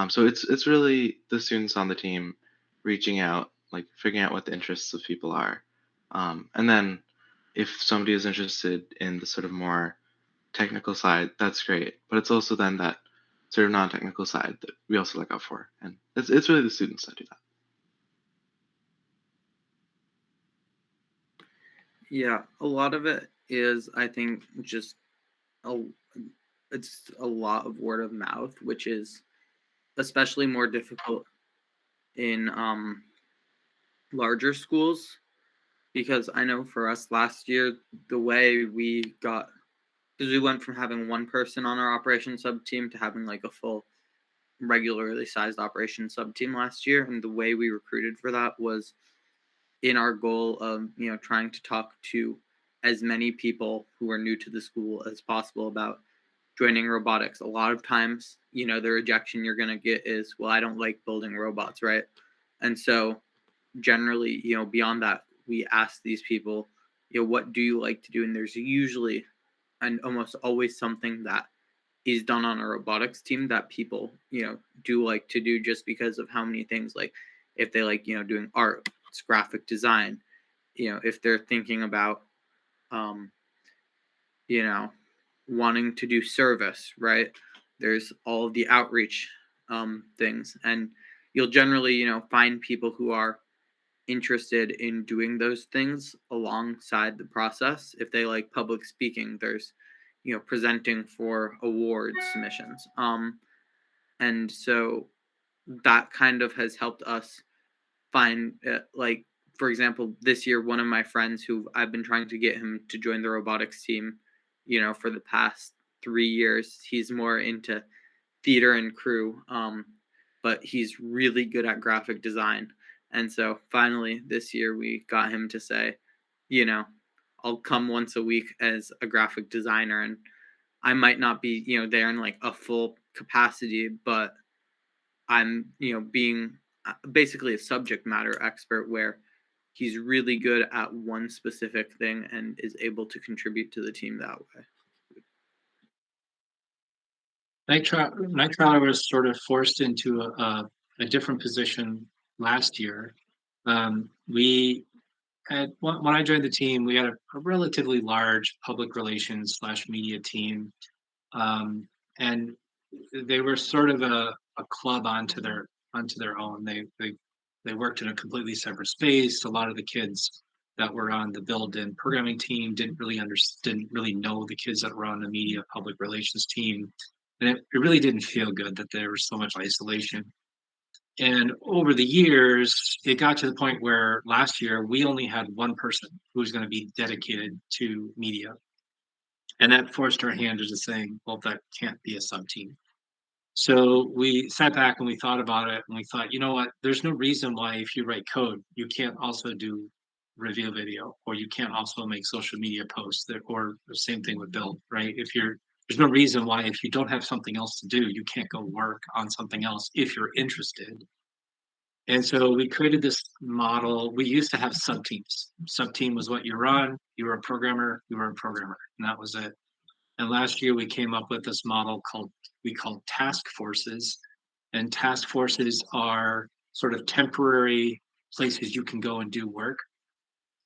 So it's really the students on the team reaching out, like figuring out what the interests of people are. And then if somebody is interested in the sort of more technical side, that's great. But it's also then that sort of non-technical side that we also look out for. And it's really the students that do that. Yeah, a lot of it is, I think, just it's a lot of word of mouth, which is especially more difficult in larger schools, because I know for us last year, the way we got, because we went from having one person on our operations sub team to having like a full regularly sized operations sub team last year, and the way we recruited for that was in our goal of trying to talk to as many people who are new to the school as possible about joining robotics. A lot of times, the rejection you're going to get is, well, I don't like building robots, right? And so generally, beyond that, we ask these people, what do you like to do? And there's usually and almost always something that is done on a robotics team that people, do like to do, just because of how many things, like if they like, doing art, it's graphic design, if they're thinking about, you know, wanting to do service, right? There's all of the outreach things, and you'll generally, find people who are interested in doing those things alongside the process. If they like public speaking, there's, presenting for award submissions. And so that kind of has helped us find, like, for example, this year, one of my friends who I've been trying to get him to join the robotics team, for the past 3 years, he's more into theater and crew, but he's really good at graphic design. And so finally this year we got him to say, you know, I'll come once a week as a graphic designer, and I might not be, there in like a full capacity, but I'm, being basically a subject matter expert where he's really good at one specific thing and is able to contribute to the team that way. KnightKrawler was sort of forced into a different position last year. We had when I joined the team, we had a relatively large public relations / media team, and they were sort of a club onto their own. They they worked in a completely separate space. A lot of the kids that were on the build and programming team didn't really know the kids that were on the media public relations team. And it really didn't feel good that there was so much isolation. And over the years, it got to the point where last year we only had one person who was going to be dedicated to media. And that forced our hand into saying, well, that can't be a sub team. So we sat back and we thought about it and we thought, you know what, there's no reason why if you write code, you can't also do review video, or you can't also make social media posts, or the same thing with build, right? There's no reason why if you don't have something else to do, you can't go work on something else if you're interested. And so we created this model. We used to have sub teams. Sub team was what you run. You were a programmer, and that was it. And last year we came up with this model we call task forces. And task forces are sort of temporary places you can go and do work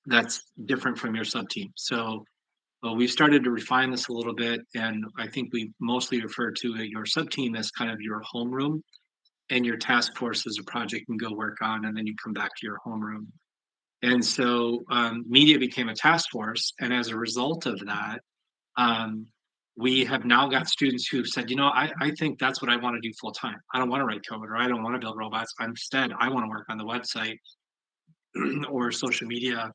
that's different from your sub team. So we've started to refine this a little bit, and I think we mostly refer to your sub team as kind of your homeroom, and your task force is a project you can go work on, and then you come back to your homeroom. And so media became a task force, and as a result of that, we have now got students who've said, I think that's what I want to do full time. I don't want to write code, or I don't want to build robots. Instead, I want to work on the website or social media,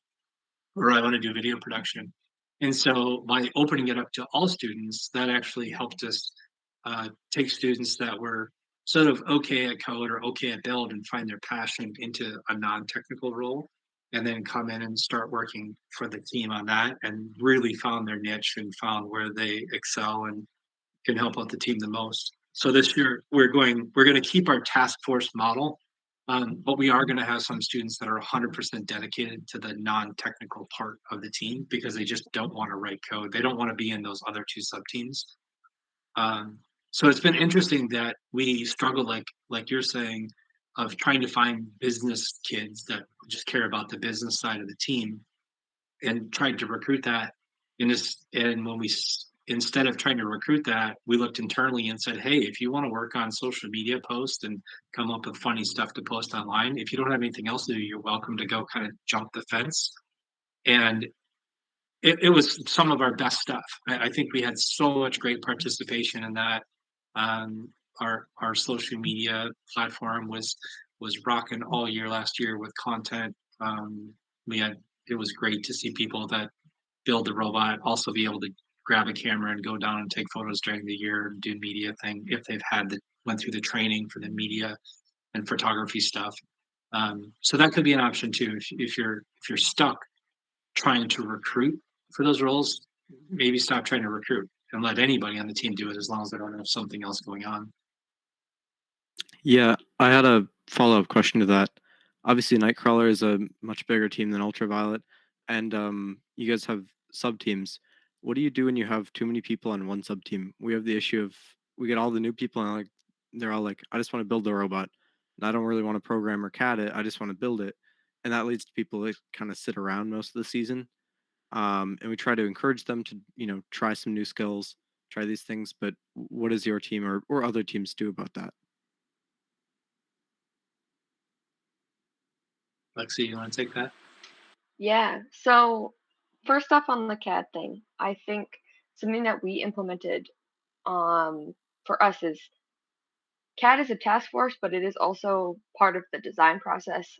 or I want to do video production. And so by opening it up to all students, that actually helped us take students that were sort of okay at code or okay at build and find their passion into a non-technical role, and then come in and start working for the team on that, and really found their niche and found where they excel and can help out the team the most. So this year we're going to keep our task force model, but we are going to have some students that are 100% dedicated to the non-technical part of the team because they just don't want to write code. They don't want to be in those other two sub teams. So it's been interesting that we struggle, like you're saying, of trying to find business kids that just care about the business side of the team, and tried to recruit that. And when we, instead of trying to recruit that, we looked internally and said, hey, if you want to work on social media posts and come up with funny stuff to post online, if you don't have anything else to do, you're welcome to go kind of jump the fence. And it was some of our best stuff. I think we had so much great participation in that. Our social media platform was rocking all year last year with content. It was great to see people that build the robot also be able to grab a camera and go down and take photos during the year and do media thing if they've went through the training for the media and photography stuff. So that could be an option too. If you're stuck trying to recruit for those roles, maybe stop trying to recruit and let anybody on the team do it as long as they don't have something else going on. Yeah, I had a follow-up question to that. Obviously, KnightKrawler is a much bigger team than Ultraviolet, and you guys have sub-teams. What do you do when you have too many people on one sub-team? We have the issue of we get all the new people, and they're all like, I just want to build a robot, and I don't really want to program or CAD it. I just want to build it, and that leads to people that kind of sit around most of the season. And we try to encourage them to, try some new skills, try these things. But what does your team or other teams do about that? Lexi, you want to take that? Yeah. So first off, on the CAD thing, I think something that we implemented for us is CAD is a task force, but it is also part of the design process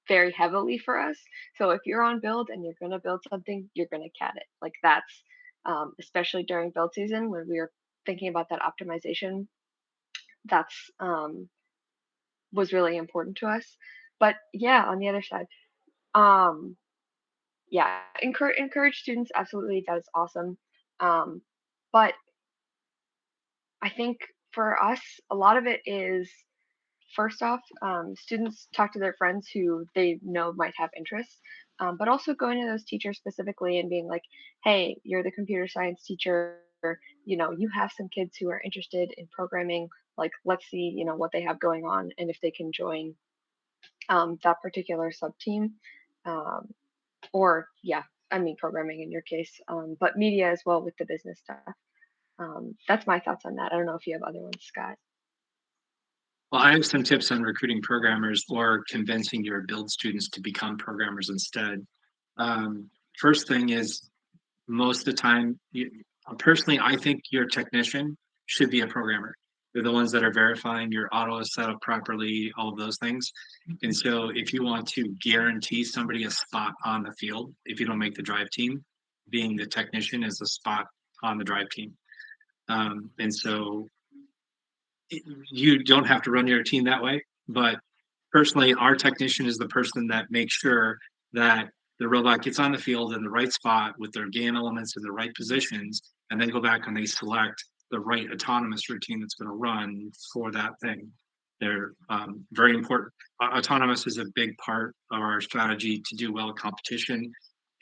very heavily for us. So if you're on build and you're going to build something, you're going to CAD it. Like that's especially during build season when we are thinking about that optimization. That's was really important to us. But yeah, on the other side, um, yeah, encourage students. Absolutely, that is awesome. But I think for us, a lot of it is first off, students talk to their friends who they know might have interests, but also going to those teachers specifically and being like, hey, you're the computer science teacher. You have some kids who are interested in programming. Like, let's see, what they have going on and if they can join that particular sub team. Or, yeah, I mean, programming in your case, but media as well with the business stuff. That's my thoughts on that. I don't know if you have other ones, Scott. Well, I have some tips on recruiting programmers or convincing your build students to become programmers instead. First thing is, most of the time, personally, I think your technician should be a programmer. They're the ones that are verifying your auto is set up properly, all of those things. And so if you want to guarantee somebody a spot on the field, if you don't make the drive team, being the technician is a spot on the drive team. And so you don't have to run your team that way, but personally, our technician is the person that makes sure that the robot gets on the field in the right spot with their game elements in the right positions, and then go back and they select the right autonomous routine that's going to run for that thing. They're very important. Autonomous is a big part of our strategy to do well at competition,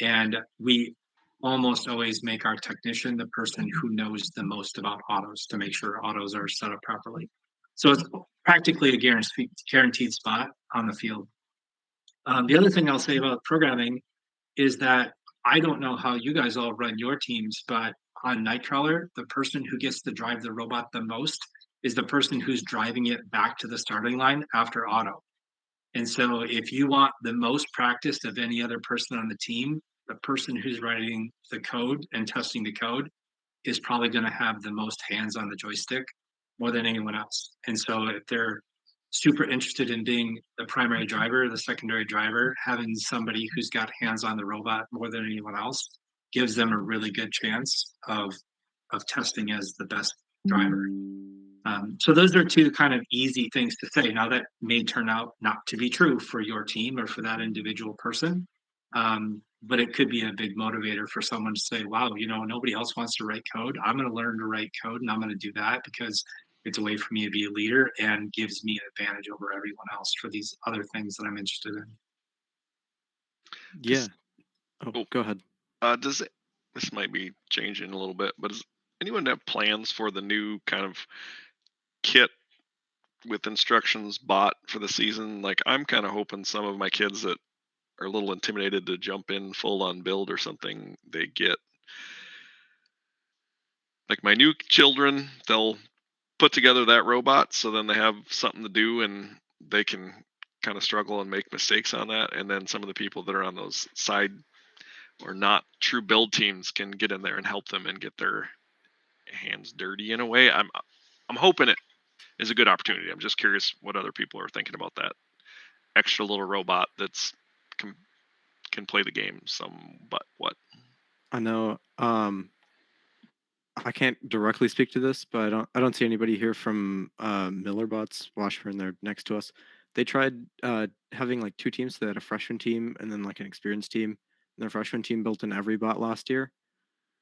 and we almost always make our technician the person who knows the most about autos to make sure autos are set up properly. So it's practically a guaranteed spot on the field. The other thing I'll say about programming is that I don't know how you guys all run your teams, but on KnightKrawler, the person who gets to drive the robot the most is the person who's driving it back to the starting line after auto. And so if you want the most practice of any other person on the team, the person who's writing the code and testing the code is probably going to have the most hands on the joystick more than anyone else. And so if they're super interested in being the primary driver, the secondary driver, having somebody who's got hands on the robot more than anyone else gives them a really good chance of testing as the best driver. So those are two kind of easy things to say. Now that may turn out not to be true for your team or for that individual person. But it could be a big motivator for someone to say, wow, nobody else wants to write code. I'm going to learn to write code and I'm going to do that because it's a way for me to be a leader and gives me an advantage over everyone else for these other things that I'm interested in. Yeah. Go ahead. This might be changing a little bit, but does anyone have plans for the new kind of kit with instructions bot for the season? Like, I'm kind of hoping some of my kids that are a little intimidated to jump in full on build or something, they get, like, my new children, they'll put together that robot, so then they have something to do and they can kind of struggle and make mistakes on that. And then some of the people that are on those side or not true build teams can get in there and help them and get their hands dirty in a way. I'm hoping it is a good opportunity. I'm just curious what other people are thinking about that extra little robot that's can play the game but what. I know. I can't directly speak to this, but I don't see anybody here from Millerbots, Washburn. They're next to us. They tried having like two teams. They had a freshman team and then like an experienced team. And their freshman team built in every bot last year.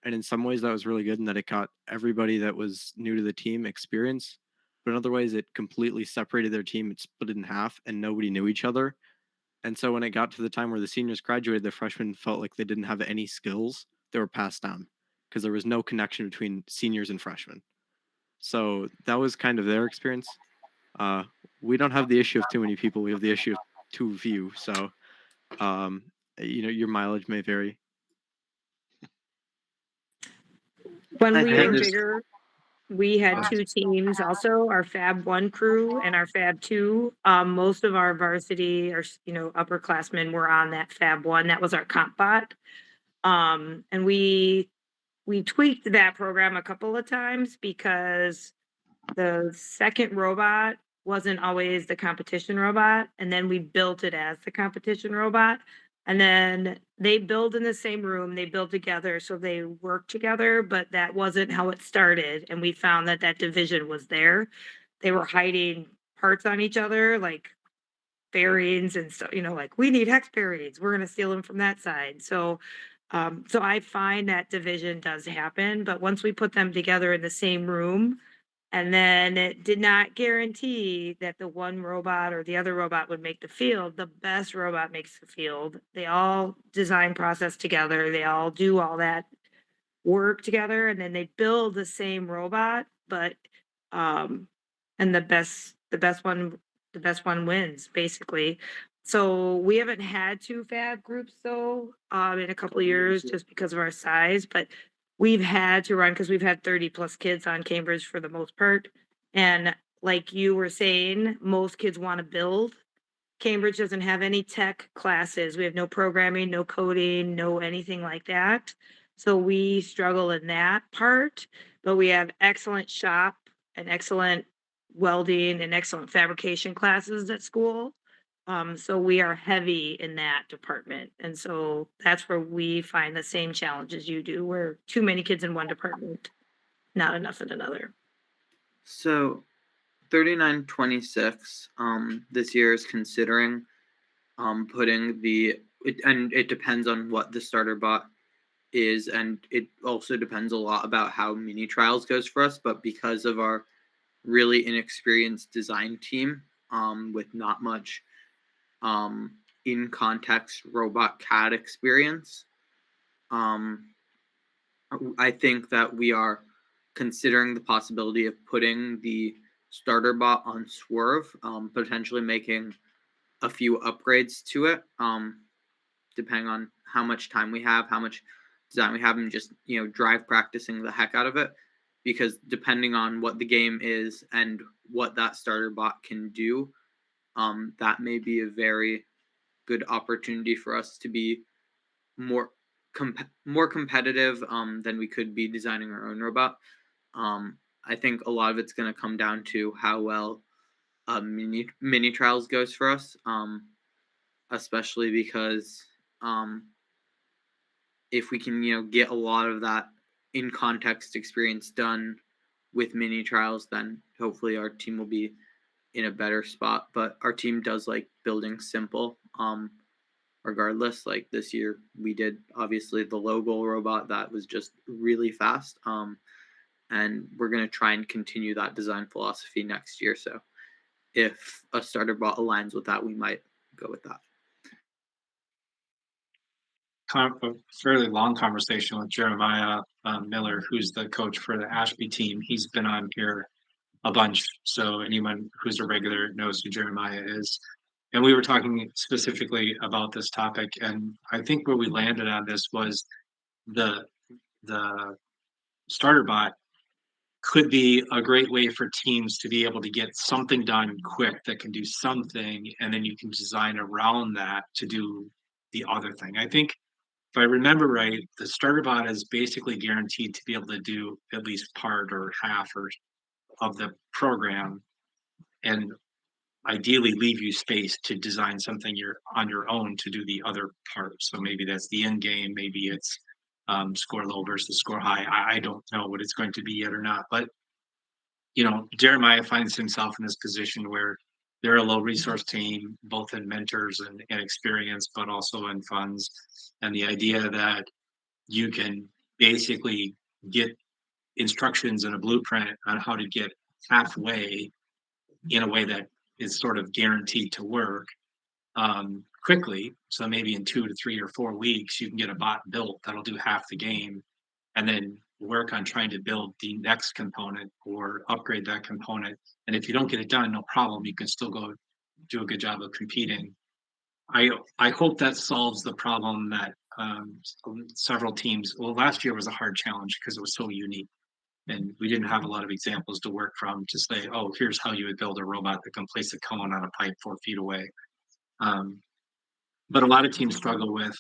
And in some ways that was really good in that it got everybody that was new to the team experience. But in other ways, it completely separated their team. It split it in half and nobody knew each other. And so when it got to the time where the seniors graduated, the freshmen felt like they didn't have any skills. They were passed down because there was no connection between seniors and freshmen. So that was kind of their experience. We don't have the issue of too many people. We have the issue of too few. So, your mileage may vary. When I we think were this- bigger, we had two teams also, our Fab 1 crew and our Fab 2. Most of our varsity or, upperclassmen were on that Fab 1. That was our comp bot. And we tweaked that program a couple of times because the second robot wasn't always the competition robot. And then we built it as the competition robot. And then they build in the same room, they build together, so they work together, but that wasn't how it started. And we found that division was there. They were hiding parts on each other, like bearings and stuff, like we need hex bearings. We're going to steal them from that side. So I find that division does happen, but once we put them together in the same room, and then it did not guarantee that the one robot or the other robot would make the field. The best robot makes the field. They all design process together. They all do all that work together, and then they build the same robot, but and the best one wins, basically. So we haven't had two fab groups though in a couple of years just because of our size, but we've had to run because we've had 30 plus kids on Cambridge for the most part. And like you were saying, most kids want to build. Cambridge doesn't have any tech classes. We have no programming, no coding, no anything like that. So we struggle in that part, but we have excellent shop and excellent welding and excellent fabrication classes at school. So we are heavy in that department. And so that's where we find the same challenges you do, where too many kids in one department, not enough in another. So 3926 this year is considering putting and it depends on what the starter bot is, and it also depends a lot about how mini trials goes for us. But because of our really inexperienced design team with not much in context robot CAD experience, I think that we are considering the possibility of putting the starter bot on Swerve, potentially making a few upgrades to it, depending on how much time we have, how much design we have, and just drive practicing the heck out of it. Because depending on what the game is and what that starter bot can do, that may be a very good opportunity for us to be more competitive than we could be designing our own robot. I think a lot of it's going to come down to how well mini trials goes for us, especially because if we can get a lot of that in context experience done with mini trials, then hopefully our team will be in a better spot. But our team does like building simple. Regardless, like this year we did obviously the low goal robot that was just really fast, and we're going to try and continue that design philosophy next year. So if a starter bot aligns with that, we might go with that. Kind of a fairly long conversation with Jeremiah Miller, who's the coach for the Ashby team. He's been on here a bunch, so anyone who's a regular knows who Jeremiah is. And we were talking specifically about this topic, and I think where we landed on this was the starter bot could be a great way for teams to be able to get something done quick that can do something, and then you can design around that to do the other thing. I think if I remember right, the starter bot is basically guaranteed to be able to do at least part or half or of the program, and ideally leave you space to design something you're on your own to do the other part. So maybe that's the end game, maybe it's score low versus score high. I don't know what it's going to be yet or not, but Jeremiah finds himself in this position where they're a low resource team, both in mentors and experience, but also in funds. And the idea that you can basically get instructions and a blueprint on how to get halfway in a way that is sort of guaranteed to work quickly. So maybe in 2 to 3 or 4 weeks, you can get a bot built that'll do half the game, and then work on trying to build the next component or upgrade that component. And if you don't get it done, no problem. You can still go do a good job of competing. I hope that solves the problem that several teams. Well, last year was a hard challenge because it was so unique, and we didn't have a lot of examples to work from to say, oh, here's how you would build a robot that can place a cone on a pipe 4 feet away. But a lot of teams struggle with,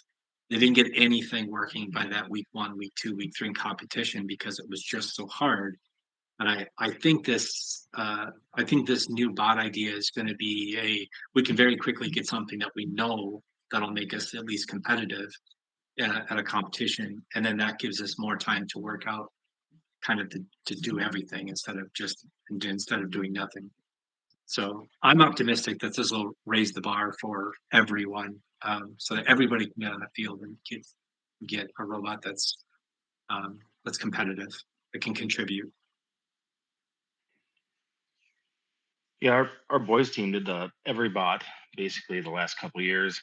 they didn't get anything working by that week 1, week 2, week 3 in competition because it was just so hard. And I think this new bot idea is going to be we can very quickly get something that we know that'll make us at least competitive at a competition, and then that gives us more time to work out kind of to do everything instead of doing nothing. So I'm optimistic that this will raise the bar for everyone, so that everybody can get on the field and get a robot that's competitive, that can contribute. Yeah, our boys team did the every bot basically the last couple of years,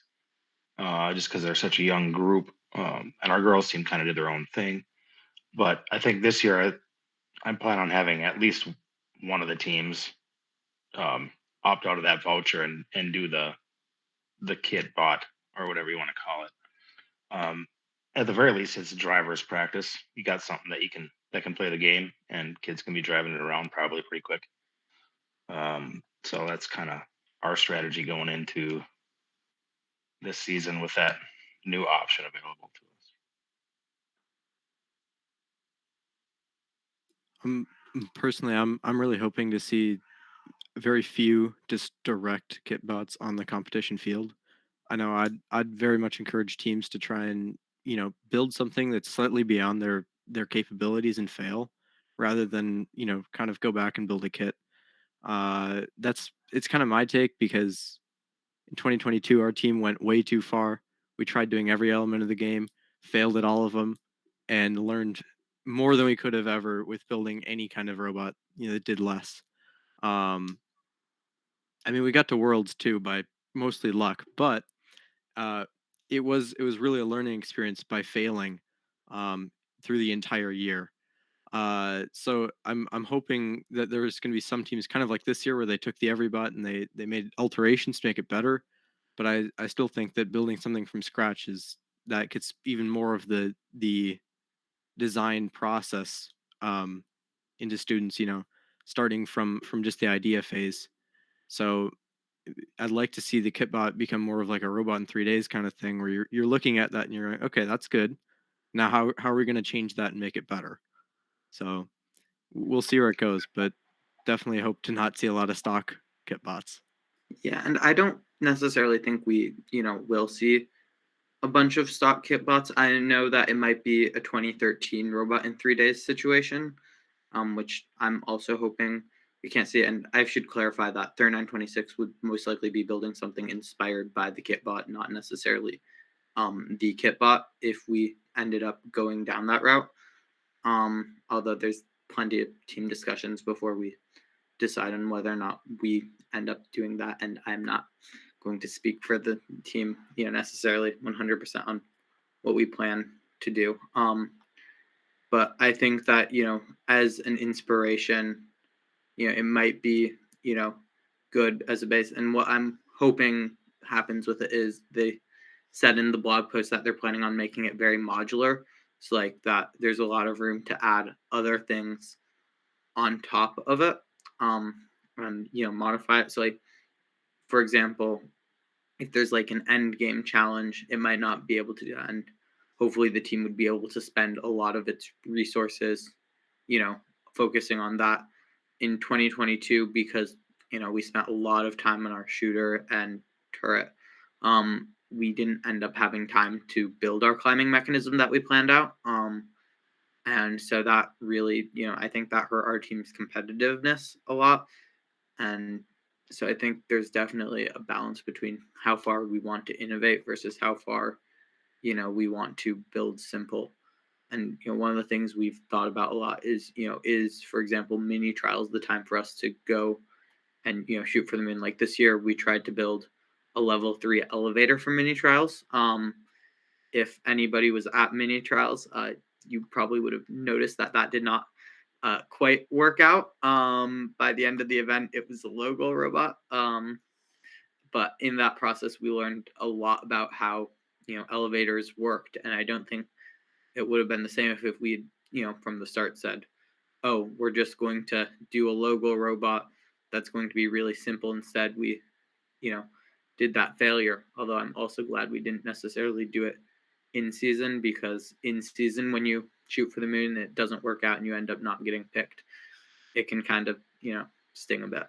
just because they're such a young group. And our girls team kind of did their own thing. But I think this year I plan on having at least one of the teams opt out of that voucher and do the kit bot or whatever you want to call it. At the very least, it's a driver's practice. You got something that can play the game, and kids can be driving it around probably pretty quick. So that's kind of our strategy going into this season with that new option available to us. Personally, I'm really hoping to see very few just direct kit bots on the competition field. I know I'd very much encourage teams to try and, build something that's slightly beyond their capabilities and fail, rather than, kind of go back and build a kit. It's kind of my take, because in 2022 our team went way too far. We tried doing every element of the game, failed at all of them, and learned more than we could have ever with building any kind of robot, that did less. Um, I mean, we got to Worlds too by mostly luck, but uh, it was really a learning experience by failing through the entire year. So I'm hoping that there's going to be some teams kind of like this year where they took the everybot and they made alterations to make it better. But I still think that building something from scratch is that gets even more of the design process into students, starting from just the idea phase. So I'd like to see the kitbot become more of like a robot in 3 days kind of thing, where you're looking at that and you're like, okay, that's good. Now how are we going to change that and make it better? So we'll see where it goes, but definitely hope to not see a lot of stock kitbots. Yeah, and I don't necessarily think we, will see a bunch of stock kit bots. I know that it might be a 2013 robot in 3 days situation, which I'm also hoping we can't see it. And I should clarify that 3926 would most likely be building something inspired by the kit bot, not necessarily the kit bot if we ended up going down that route. Although there's plenty of team discussions before we decide on whether or not we end up doing that. And I'm not going to speak for the team, necessarily 100% on what we plan to do. But I think that, as an inspiration, it might be, good as a base. And what I'm hoping happens with it is they said in the blog post that they're planning on making it very modular. So like that there's a lot of room to add other things on top of it, and modify it. So like, for example, if there's like an end game challenge, it might not be able to do that. And hopefully the team would be able to spend a lot of its resources, focusing on that in 2022, because, we spent a lot of time on our shooter and turret. We didn't end up having time to build our climbing mechanism that we planned out. And so that really, I think that hurt our team's competitiveness a lot. And so I think there's definitely a balance between how far we want to innovate versus how far, we want to build simple. And one of the things we've thought about a lot is, for example, mini trials the time for us to go and shoot for the moon. Like this year, we tried to build a level 3 elevator for mini trials. If anybody was at mini trials, you probably would have noticed that did not quite work out. By the end of the event, it was a logo robot. But in that process, we learned a lot about how elevators worked, and I don't think it would have been the same if we from the start said, oh, we're just going to do a logo robot that's going to be really simple. Instead, we did that failure. Although I'm also glad we didn't necessarily do it in season, because in season, when you shoot for the moon, it doesn't work out and you end up not getting picked. It can kind of, sting a bit.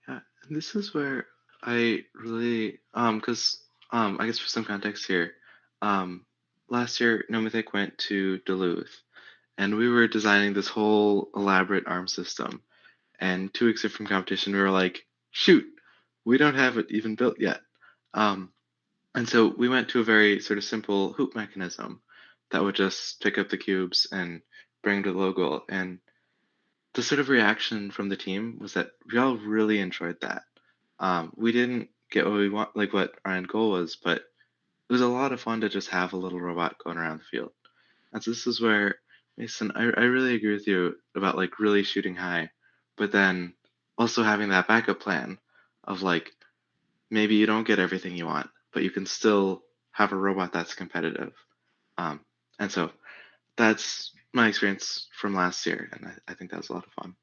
Yeah, and this is where I really because I guess for some context here, last year No Mythic went to Duluth, and we were designing this whole elaborate arm system. And 2 weeks from competition, we were like, shoot, we don't have it even built yet. And so we went to a very sort of simple hoop mechanism that would just pick up the cubes and bring to the logo. And the sort of reaction from the team was that we all really enjoyed that. We didn't get what we want, like what our end goal was, but it was a lot of fun to just have a little robot going around the field. And so this is where, Mason, I really agree with you about like really shooting high, but then also having that backup plan of like maybe you don't get everything you want, but you can still have a robot that's competitive. And so that's my experience from last year, and I think that was a lot of fun.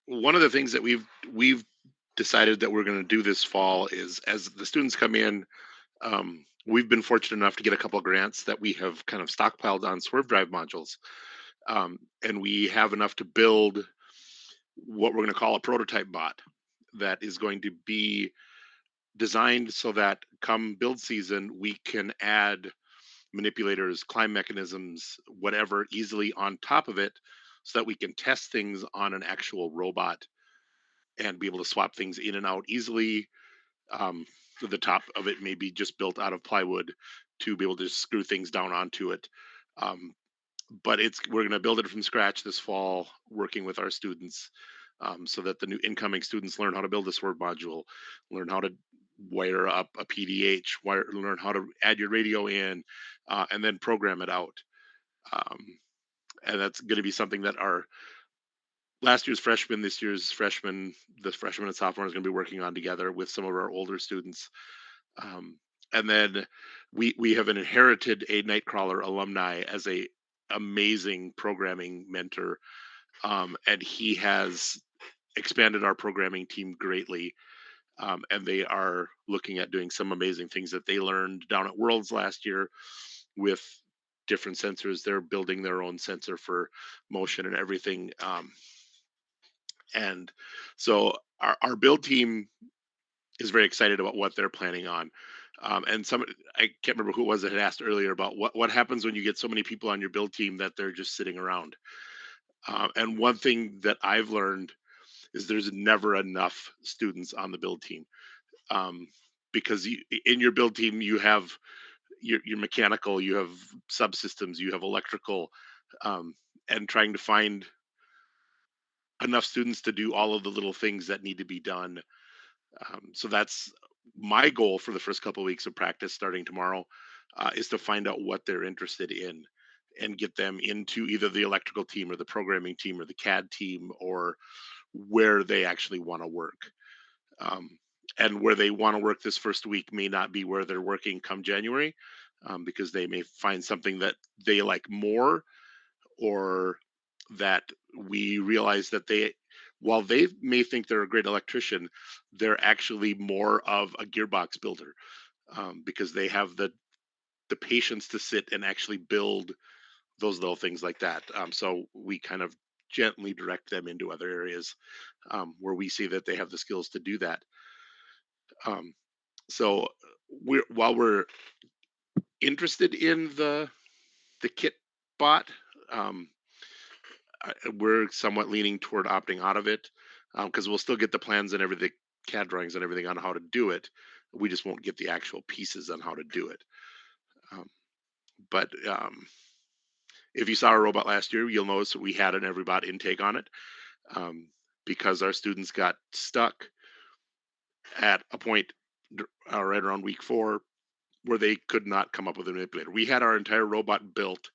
One of the things that we've decided that we're going to do this fall is, as the students come in, we've been fortunate enough to get a couple of grants that we have kind of stockpiled on Swerve Drive modules, and we have enough to build what we're going to call a prototype bot that is going to be designed so that come build season we can add manipulators, climb mechanisms, whatever, easily on top of it, so that we can test things on an actual robot and be able to swap things in and out easily. Um, the top of it may be just built out of plywood to be able to screw things down onto it. Um, but we're going to build it from scratch this fall, working with our students, so that the new incoming students learn how to build a Swerve module, learn how to wire up a PDH, learn how to add your radio in, and then program it out. Um, and that's going to be something that our last year's freshmen, this year's freshmen, the freshmen and sophomore is going to be working on together with some of our older students. And then we have inherited a KnightKrawler alumni as a amazing programming mentor, and he has expanded our programming team greatly. And they are looking at doing some amazing things that they learned down at Worlds last year with different sensors. They're building their own sensor for motion and everything. And so our build team is very excited about what they're planning on. And I can't remember who it was that had asked earlier about what happens when you get so many people on your build team that they're just sitting around. And one thing that I've learned is there's never enough students on the build team, because in your build team you have your mechanical, you have subsystems, you have electrical, and trying to find enough students to do all of the little things that need to be done. So that's my goal for the first couple of weeks of practice starting tomorrow, is to find out what they're interested in and get them into either the electrical team or the programming team or the CAD team, or where they actually want to work. And where they want to work this first week may not be where they're working come January, because they may find something that they like more, or that we realize that while they may think they're a great electrician, they're actually more of a gearbox builder, because they have the patience to sit and actually build those little things like that. So we kind of gently direct them into other areas, where we see that they have the skills to do that. So while we're interested in the kit bot, um, we're somewhat leaning toward opting out of it, because we'll still get the plans and everything, CAD drawings and everything on how to do it. We just won't get the actual pieces on how to do it. But if you saw our robot last year, you'll notice that we had an everybot intake on it, because our students got stuck at a point right around week 4 where they could not come up with a manipulator. We had our entire robot built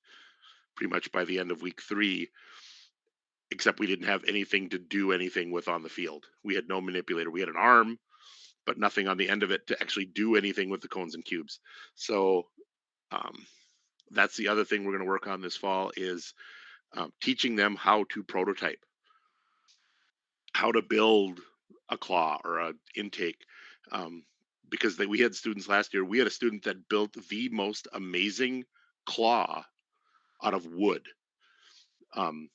pretty much by the end of week 3, except we didn't have anything to do anything with on the field. We had no manipulator. We had an arm, but nothing on the end of it to actually do anything with the cones and cubes. So that's the other thing we're going to work on this fall, is teaching them how to prototype, how to build a claw or an intake. Because we had students last year. We had a student that built the most amazing claw out of wood. And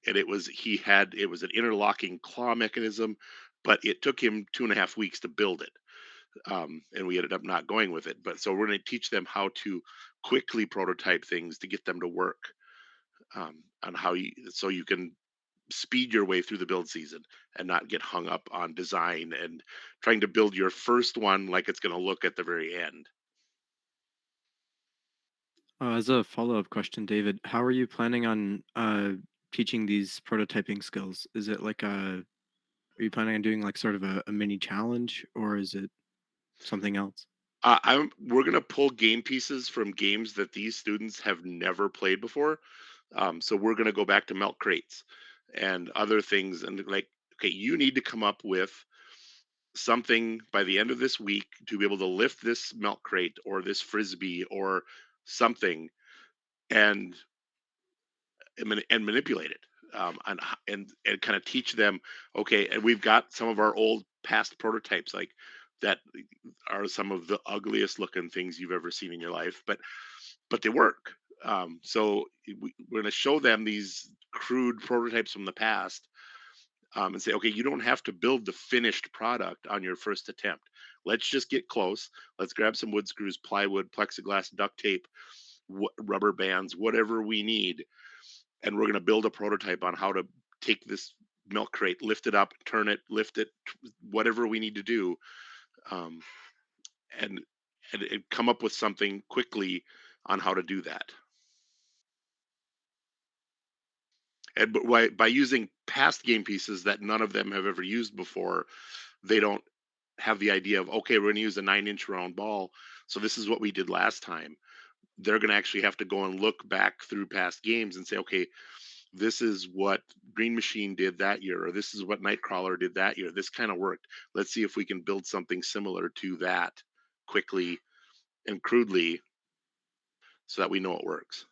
it was an interlocking claw mechanism, but it took him 2.5 weeks to build it. And we ended up not going with it. But so we're going to teach them how to quickly prototype things to get them to work, on so you can speed your way through the build season and not get hung up on design and trying to build your first one like it's going to look at the very end. As a follow-up question, David, how are you planning on teaching these prototyping skills? Is it like are you planning on doing like sort of a mini challenge, or is it something else? We're going to pull game pieces from games that these students have never played before. So we're going to go back to melt crates and other things, and like, okay, you need to come up with something by the end of this week to be able to lift this milk crate or this frisbee or something and and manipulate it, and kind of teach them. Okay, and we've got some of our old past prototypes like that are some of the ugliest looking things you've ever seen in your life, but they work. So we're going to show them these crude prototypes from the past, and say, okay, you don't have to build the finished product on your first attempt. Let's just get close. Let's grab some wood screws, plywood, plexiglass, duct tape, rubber bands, whatever we need, and we're going to build a prototype on how to take this milk crate, lift it up, turn it, lift it, whatever we need to do, um, and and come up with something quickly on how to do that. And but by using past game pieces that none of them have ever used before, they don't have the idea of, okay, we're going to use a 9-inch round ball. So this is what we did last time. They're going to actually have to go and look back through past games and say, okay, this is what Green Machine did that year, or this is what KnightKrawler did that year. This kind of worked. Let's see if we can build something similar to that quickly and crudely so that we know it works.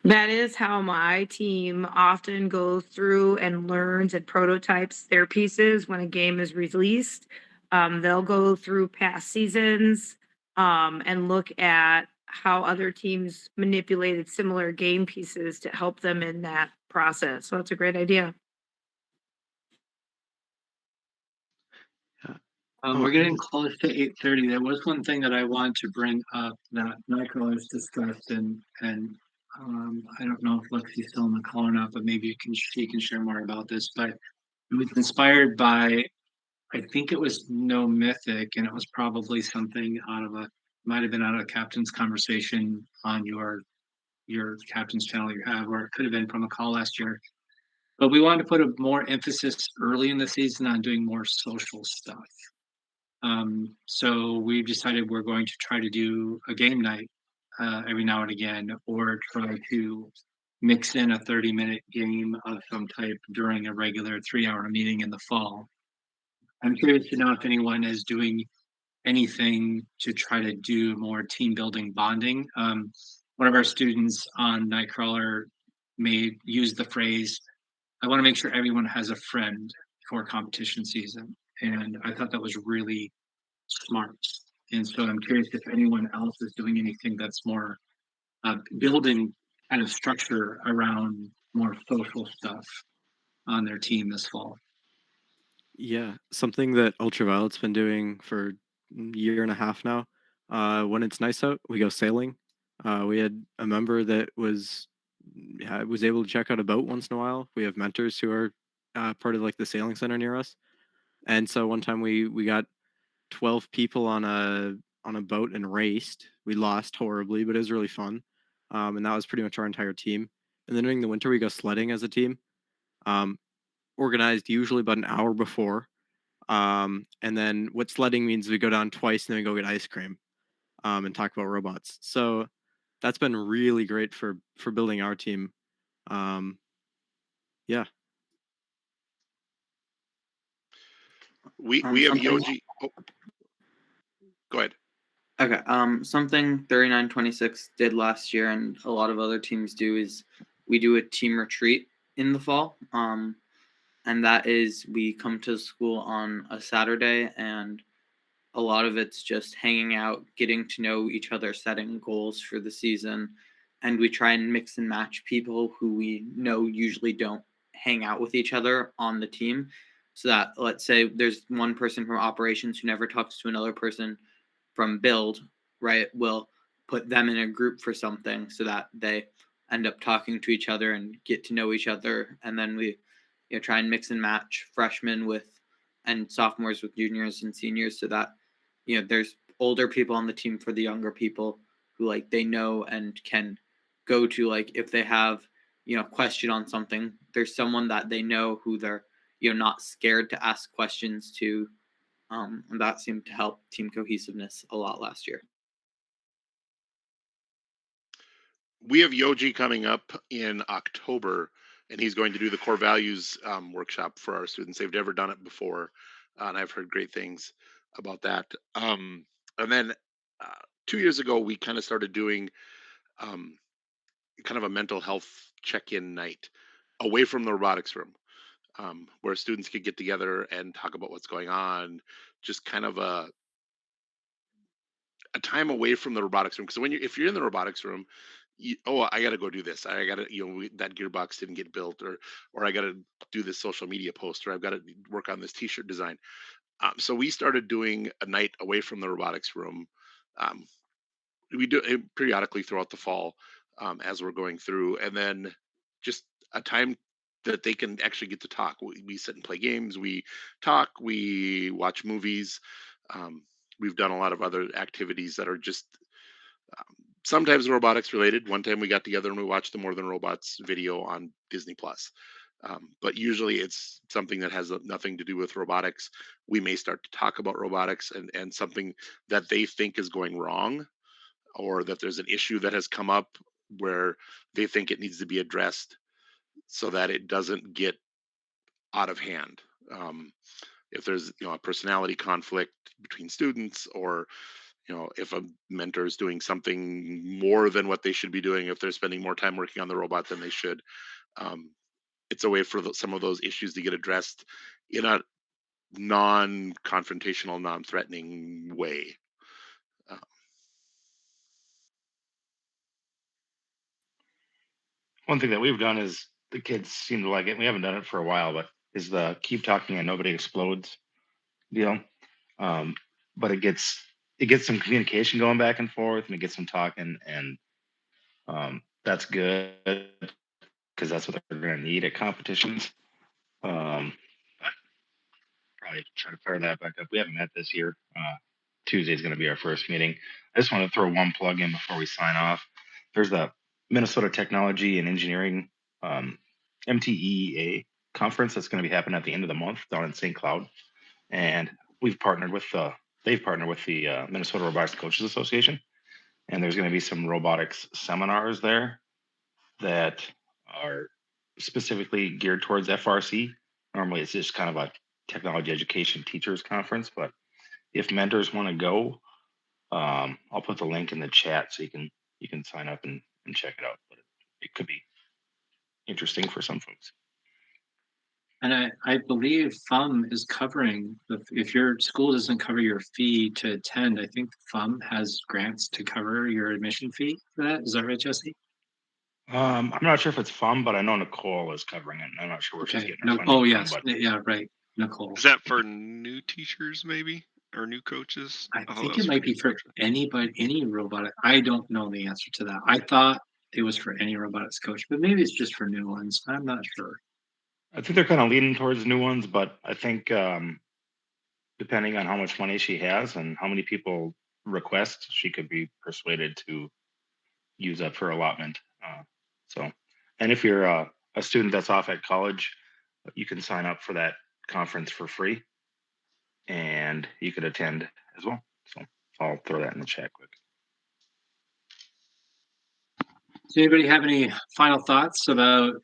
That is how my team often goes through and learns and prototypes their pieces when a game is released. They'll go through past seasons and look at how other teams manipulated similar game pieces to help them in that process. So that's a great idea. Yeah. We're getting close to 8:30. There was one thing that I wanted to bring up that Michael has discussed, and I don't know if Lexi's still in the call or not, but maybe she can share more about this. But it was inspired by, I think it was No Mythic, and it was probably something out of might have been out of a captain's conversation on your captain's channel you have, or it could have been from a call last year. But we wanted to put a more emphasis early in the season on doing more social stuff. So we've decided we're going to try to do a game night every now and again, or try to mix in a 30-minute game of some type during a regular 3-hour meeting in the fall. I'm curious to know if anyone is doing anything to try to do more team building bonding. One of our students on KnightKrawler use the phrase, I want to make sure everyone has a friend for competition season. And I thought that was really smart. And so I'm curious if anyone else is doing anything that's more building kind of structure around more social stuff on their team this fall. Yeah, something that Ultraviolet's been doing for a year and a half now. When it's nice out, we go sailing. We had a member that was able to check out a boat once in a while. We have mentors who are part of like the sailing center near us, and so one time we got 12 people on a boat and raced. We lost horribly, but it was really fun, and that was pretty much our entire team. And then during the winter, we go sledding as a team, organized usually about an hour before. And then what sledding means, we go down twice and then we go get ice cream and talk about robots. So that's been really great for building our team. Yeah. We have Something. Yoji. Oh, go ahead. Okay. Something 3926 did last year, and a lot of other teams do, is we do a team retreat in the fall. And that is, we come to school on a Saturday, and a lot of it's just hanging out, getting to know each other, setting goals for the season, and we try and mix and match people who we know usually don't hang out with each other on the team. So that, let's say there's one person from operations who never talks to another person from build, right? We'll put them in a group for something so that they end up talking to each other and get to know each other. And then we try and mix and match freshmen with and sophomores with juniors and seniors, so that there's older people on the team for the younger people who like they know and can go to, like if they have question on something, there's someone that they know who they're not scared to ask questions to. And that seemed to help team cohesiveness a lot last year. We have Yoji coming up in October, and he's going to do the core values workshop for our students. They've never done it before, and I've heard great things about that. And then 2 years ago, we kind of started doing um, kind of a mental health check-in night away from the robotics room, where students could get together and talk about what's going on, just kind of a time away from the robotics room. Because if you're in the robotics room, oh, I got to go do this. I got to, that gearbox didn't get built, or I got to do this social media post, or I've got to work on this T-shirt design. So we started doing a night away from the robotics room. We do it periodically throughout the fall, as we're going through, and then just a time that they can actually get to talk. We sit and play games. We talk. We watch movies. Um, we've done a lot of other activities that are just sometimes robotics related. One time we got together and we watched the More Than Robots video on Disney Plus. But usually it's something that has nothing to do with robotics. We may start to talk about robotics and something that they think is going wrong, or that there's an issue that has come up where they think it needs to be addressed so that it doesn't get out of hand. If there's a personality conflict between students, or if a mentor is doing something more than what they should be doing, if they're spending more time working on the robot than they should, um, it's a way for some of those issues to get addressed in a non-confrontational, non-threatening way. One thing that we've done is the kids seem to like it. We haven't done it for a while, but is the keep talking and nobody explodes deal. But it gets some communication going back and forth, and it gets them talking, and that's good because that's what they're going to need at competitions. Probably try to fire that back up. We haven't met this year. Tuesday is going to be our first meeting. I just want to throw one plug in before we sign off. There's the Minnesota Technology and Engineering MTEA conference that's going to be happening at the end of the month down in St. Cloud, and they've partnered with the Minnesota Robotics Coaches Association, and there's going to be some robotics seminars there that are specifically geared towards FRC. Normally, it's just kind of a technology education teachers conference, but if mentors want to go, I'll put the link in the chat so you can sign up and check it out. But it could be interesting for some folks. And I believe FUM is covering, if your school doesn't cover your fee to attend, I think FUM has grants to cover your admission fee for that. Is that right, Jesse? I'm not sure if it's fun, but I know Nicole is covering it. I'm not sure where she's Okay. getting her funding Oh, from, yes. but Yeah, right. Nicole. Is that for new teachers, maybe, or new coaches? I thought think that was it might new be for coaches. anybody, any robotic. I don't know the answer to that. I thought it was for any robotics coach, but maybe it's just for new ones. I'm not sure. I think they're kind of leaning towards new ones. But I think depending on how much money she has and how many people request, she could be persuaded to use up her allotment. So, and if you're a student that's off at college, you can sign up for that conference for free, and you could attend as well. So I'll throw that in the chat quick. Does anybody have any final thoughts about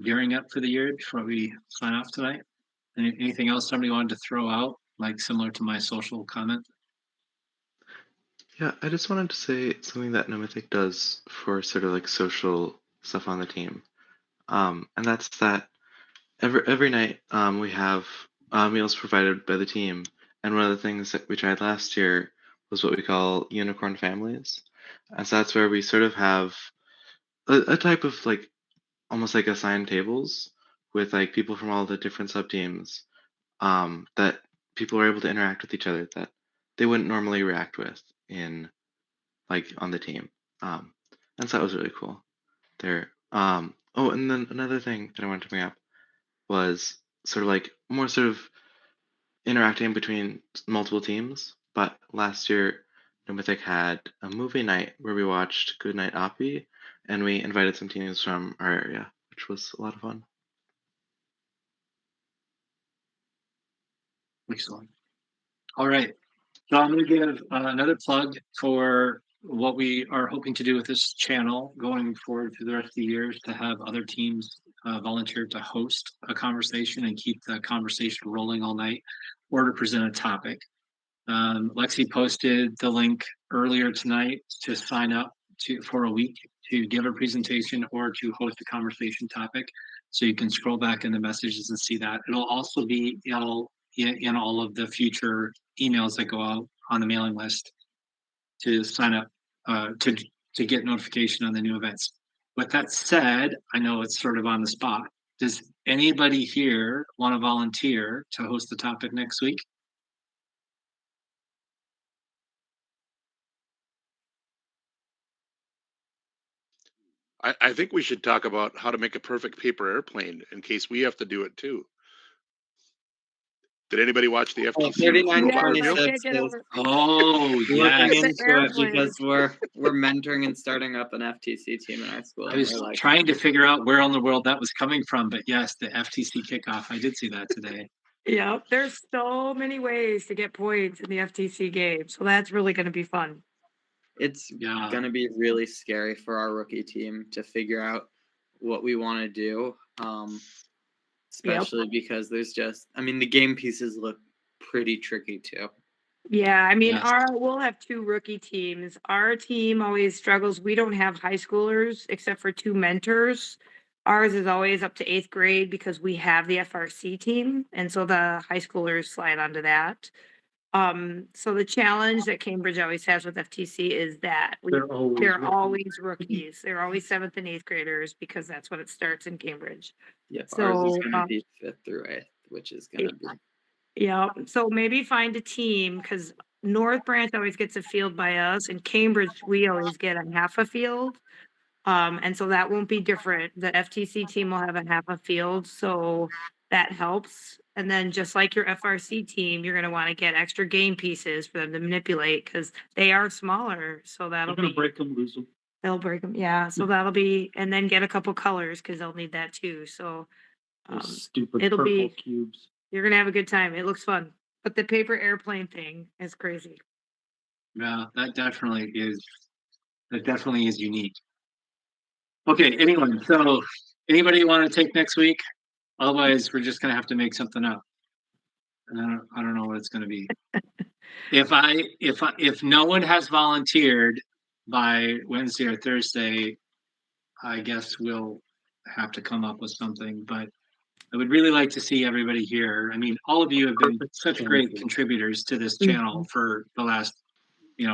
gearing up for the year before we sign off tonight? Anything else somebody wanted to throw out, like similar to my social comment? Yeah, I just wanted to say something that Nomothic does for sort of like social stuff on the team. And that's that every night we have meals provided by the team. And one of the things that we tried last year was what we call unicorn families. And so that's where we sort of have a type of like almost like assigned tables with like people from all the different sub teams that people are able to interact with each other that they wouldn't normally react with in like on the team. And so that was really cool there. Oh, and then another thing that I wanted to bring up was sort of like more sort of interacting between multiple teams. But last year, Nomothic had a movie night where we watched Goodnight Oppie, and we invited some teams from our area, which was a lot of fun. Excellent. All right. So I'm going to give another plug for what we are hoping to do with this channel going forward through the rest of the years, to have other teams volunteer to host a conversation and keep the conversation rolling all night, or to present a topic. Lexi posted the link earlier tonight to sign up for a week to give a presentation or to host a conversation topic. So you can scroll back in the messages and see that. It'll also be in all of the future emails that go out on the mailing list to sign up to get notification on the new events. With that said, I know it's sort of on the spot. Does anybody here want to volunteer to host the topic next week? I think we should talk about how to make a perfect paper airplane in case we have to do it too. Did anybody watch the FTC robot review? 3926 is Oh, looking yes. into it because we're mentoring and starting up an FTC team in our school. I and was we're like, trying to figure out where in the world that was coming from, but yes, the FTC kickoff. I did see that today. Yeah, there's so many ways to get points in the FTC game, so that's really going to be fun. it's Yeah. gonna be really scary for our rookie team to figure out what we want to do. Especially because there's just, I mean, the game pieces look pretty tricky too. Yeah, I mean, Yes. we'll have 2 rookie teams. Our team always struggles. We don't have high schoolers except for 2 mentors. Ours is always up to 8th grade because we have the FRC team, and so the high schoolers slide onto that. So the challenge that Cambridge always has with FTC is that they're always rookies. They're always 7th and 8th graders because that's when it starts in Cambridge. Yep, ours is So, gonna be 5th through 8th, which is gonna be yeah, so maybe find a team because North Branch always gets a field by us, and Cambridge, we always get a half a field. And so that won't be different. The FTC team will have a half a field, so that helps. And then just like your FRC team, you're gonna want to get extra game pieces for them to manipulate because they are smaller. So that'll be break them, lose them. they'll break them. Yeah, so that'll be, and then get a couple colors because they'll need that too. So Those stupid it'll purple be- cubes. you're gonna have a good time. It looks fun. But the paper airplane thing is crazy. Yeah, that definitely is unique. Okay, anyone. So anybody want to take next week? Otherwise, we're just gonna have to make something up. And I don't know what it's gonna be. If no one has volunteered by Wednesday or Thursday, I guess we'll have to come up with something. But I would really like to see everybody here. I mean, all of you have been Perfect such chance. great contributors to this channel for the last,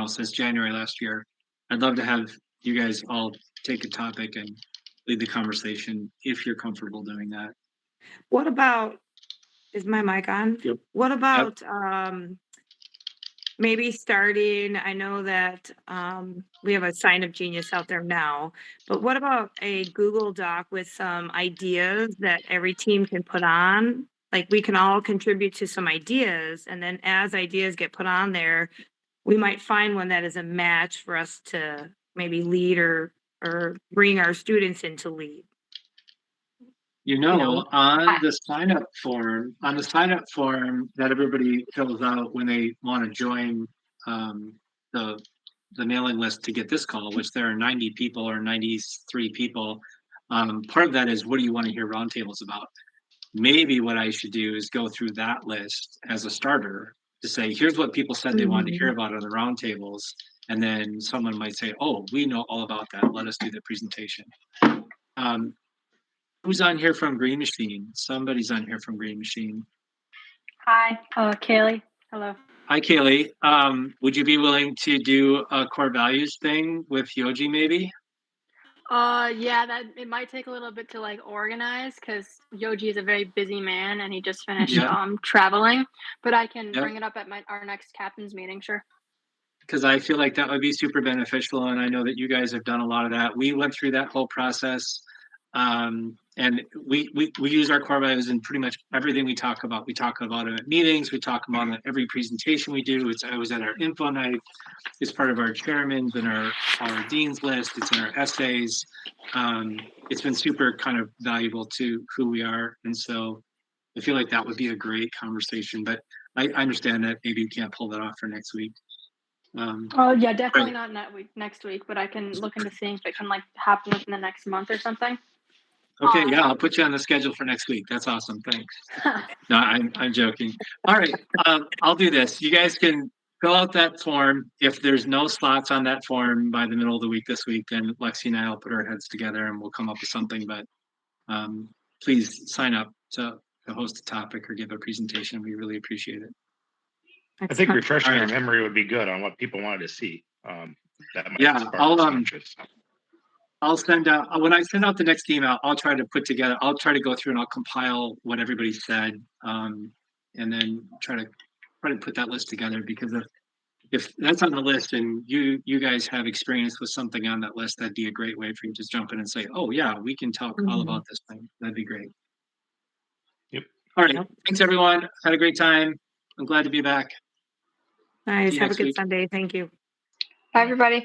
since January last year. I'd love to have you guys all take a topic and lead the conversation if you're comfortable doing that. What about, is my mic on? Yep. What about maybe starting, I know that we have a sign up genius out there now, but what about a Google Doc with some ideas that every team can put on? Like we can all contribute to some ideas, and then as ideas get put on there, we might find one that is a match for us to maybe lead or bring our students in to lead. On the sign up form that everybody fills out when they want to join the mailing list to get this call, which there are 90 people or 93 people. Part of that is, what do you want to hear roundtables about? Maybe what I should do is go through that list as a starter to say, here's what people said they wanted to hear about on the roundtables. And then someone might say, oh, we know all about that. Let us do the presentation. Who's on here from Green Machine? Somebody's on here from Green Machine. Hi, Kaylee. Hello. Hi, Kaylee. Would you be willing to do a core values thing with Yoji, maybe? Yeah, that it might take a little bit to organize because Yoji is a very busy man and he just finished traveling. But I can bring it up at our next captain's meeting, sure. Because I feel like that would be super beneficial, and I know that you guys have done a lot of that. We went through that whole process, and we use our core values in pretty much everything we talk about. We talk about it at meetings. We talk about it at every presentation we do. I was at our info night. It's part of our chairman's and our dean's list. It's in our essays. It's been super kind of valuable to who we are, and so I feel like that would be a great conversation. But I understand that maybe you can't pull that off for next week. Yeah, definitely not next week, but I can look into seeing if it can happen within the next month or something. Okay, yeah, I'll put you on the schedule for next week. That's awesome. Thanks. No, I'm joking. All right, I'll do this. You guys can fill out that form. If there's no slots on that form by the middle of the week this week, then Lexi and I will put our heads together and we'll come up with something. But please sign up to host a topic or give a presentation. We really appreciate it. I think Excellent. refreshing All our right. memory would be good on what people wanted to see. That might Yeah, spark I'll some interest. I'll send out when I send out the next email. I'll try to go through and I'll compile what everybody said, and then try to put that list together. Because if that's on the list and you guys have experience with something on that list, that'd be a great way for you to just jump in and say, "Oh yeah, we can talk all about this thing." That'd be great. Yep. All right. Thanks everyone. Had a great time. I'm glad to be back. See Nice. you Have a next good week. Sunday. Thank you. Bye, everybody.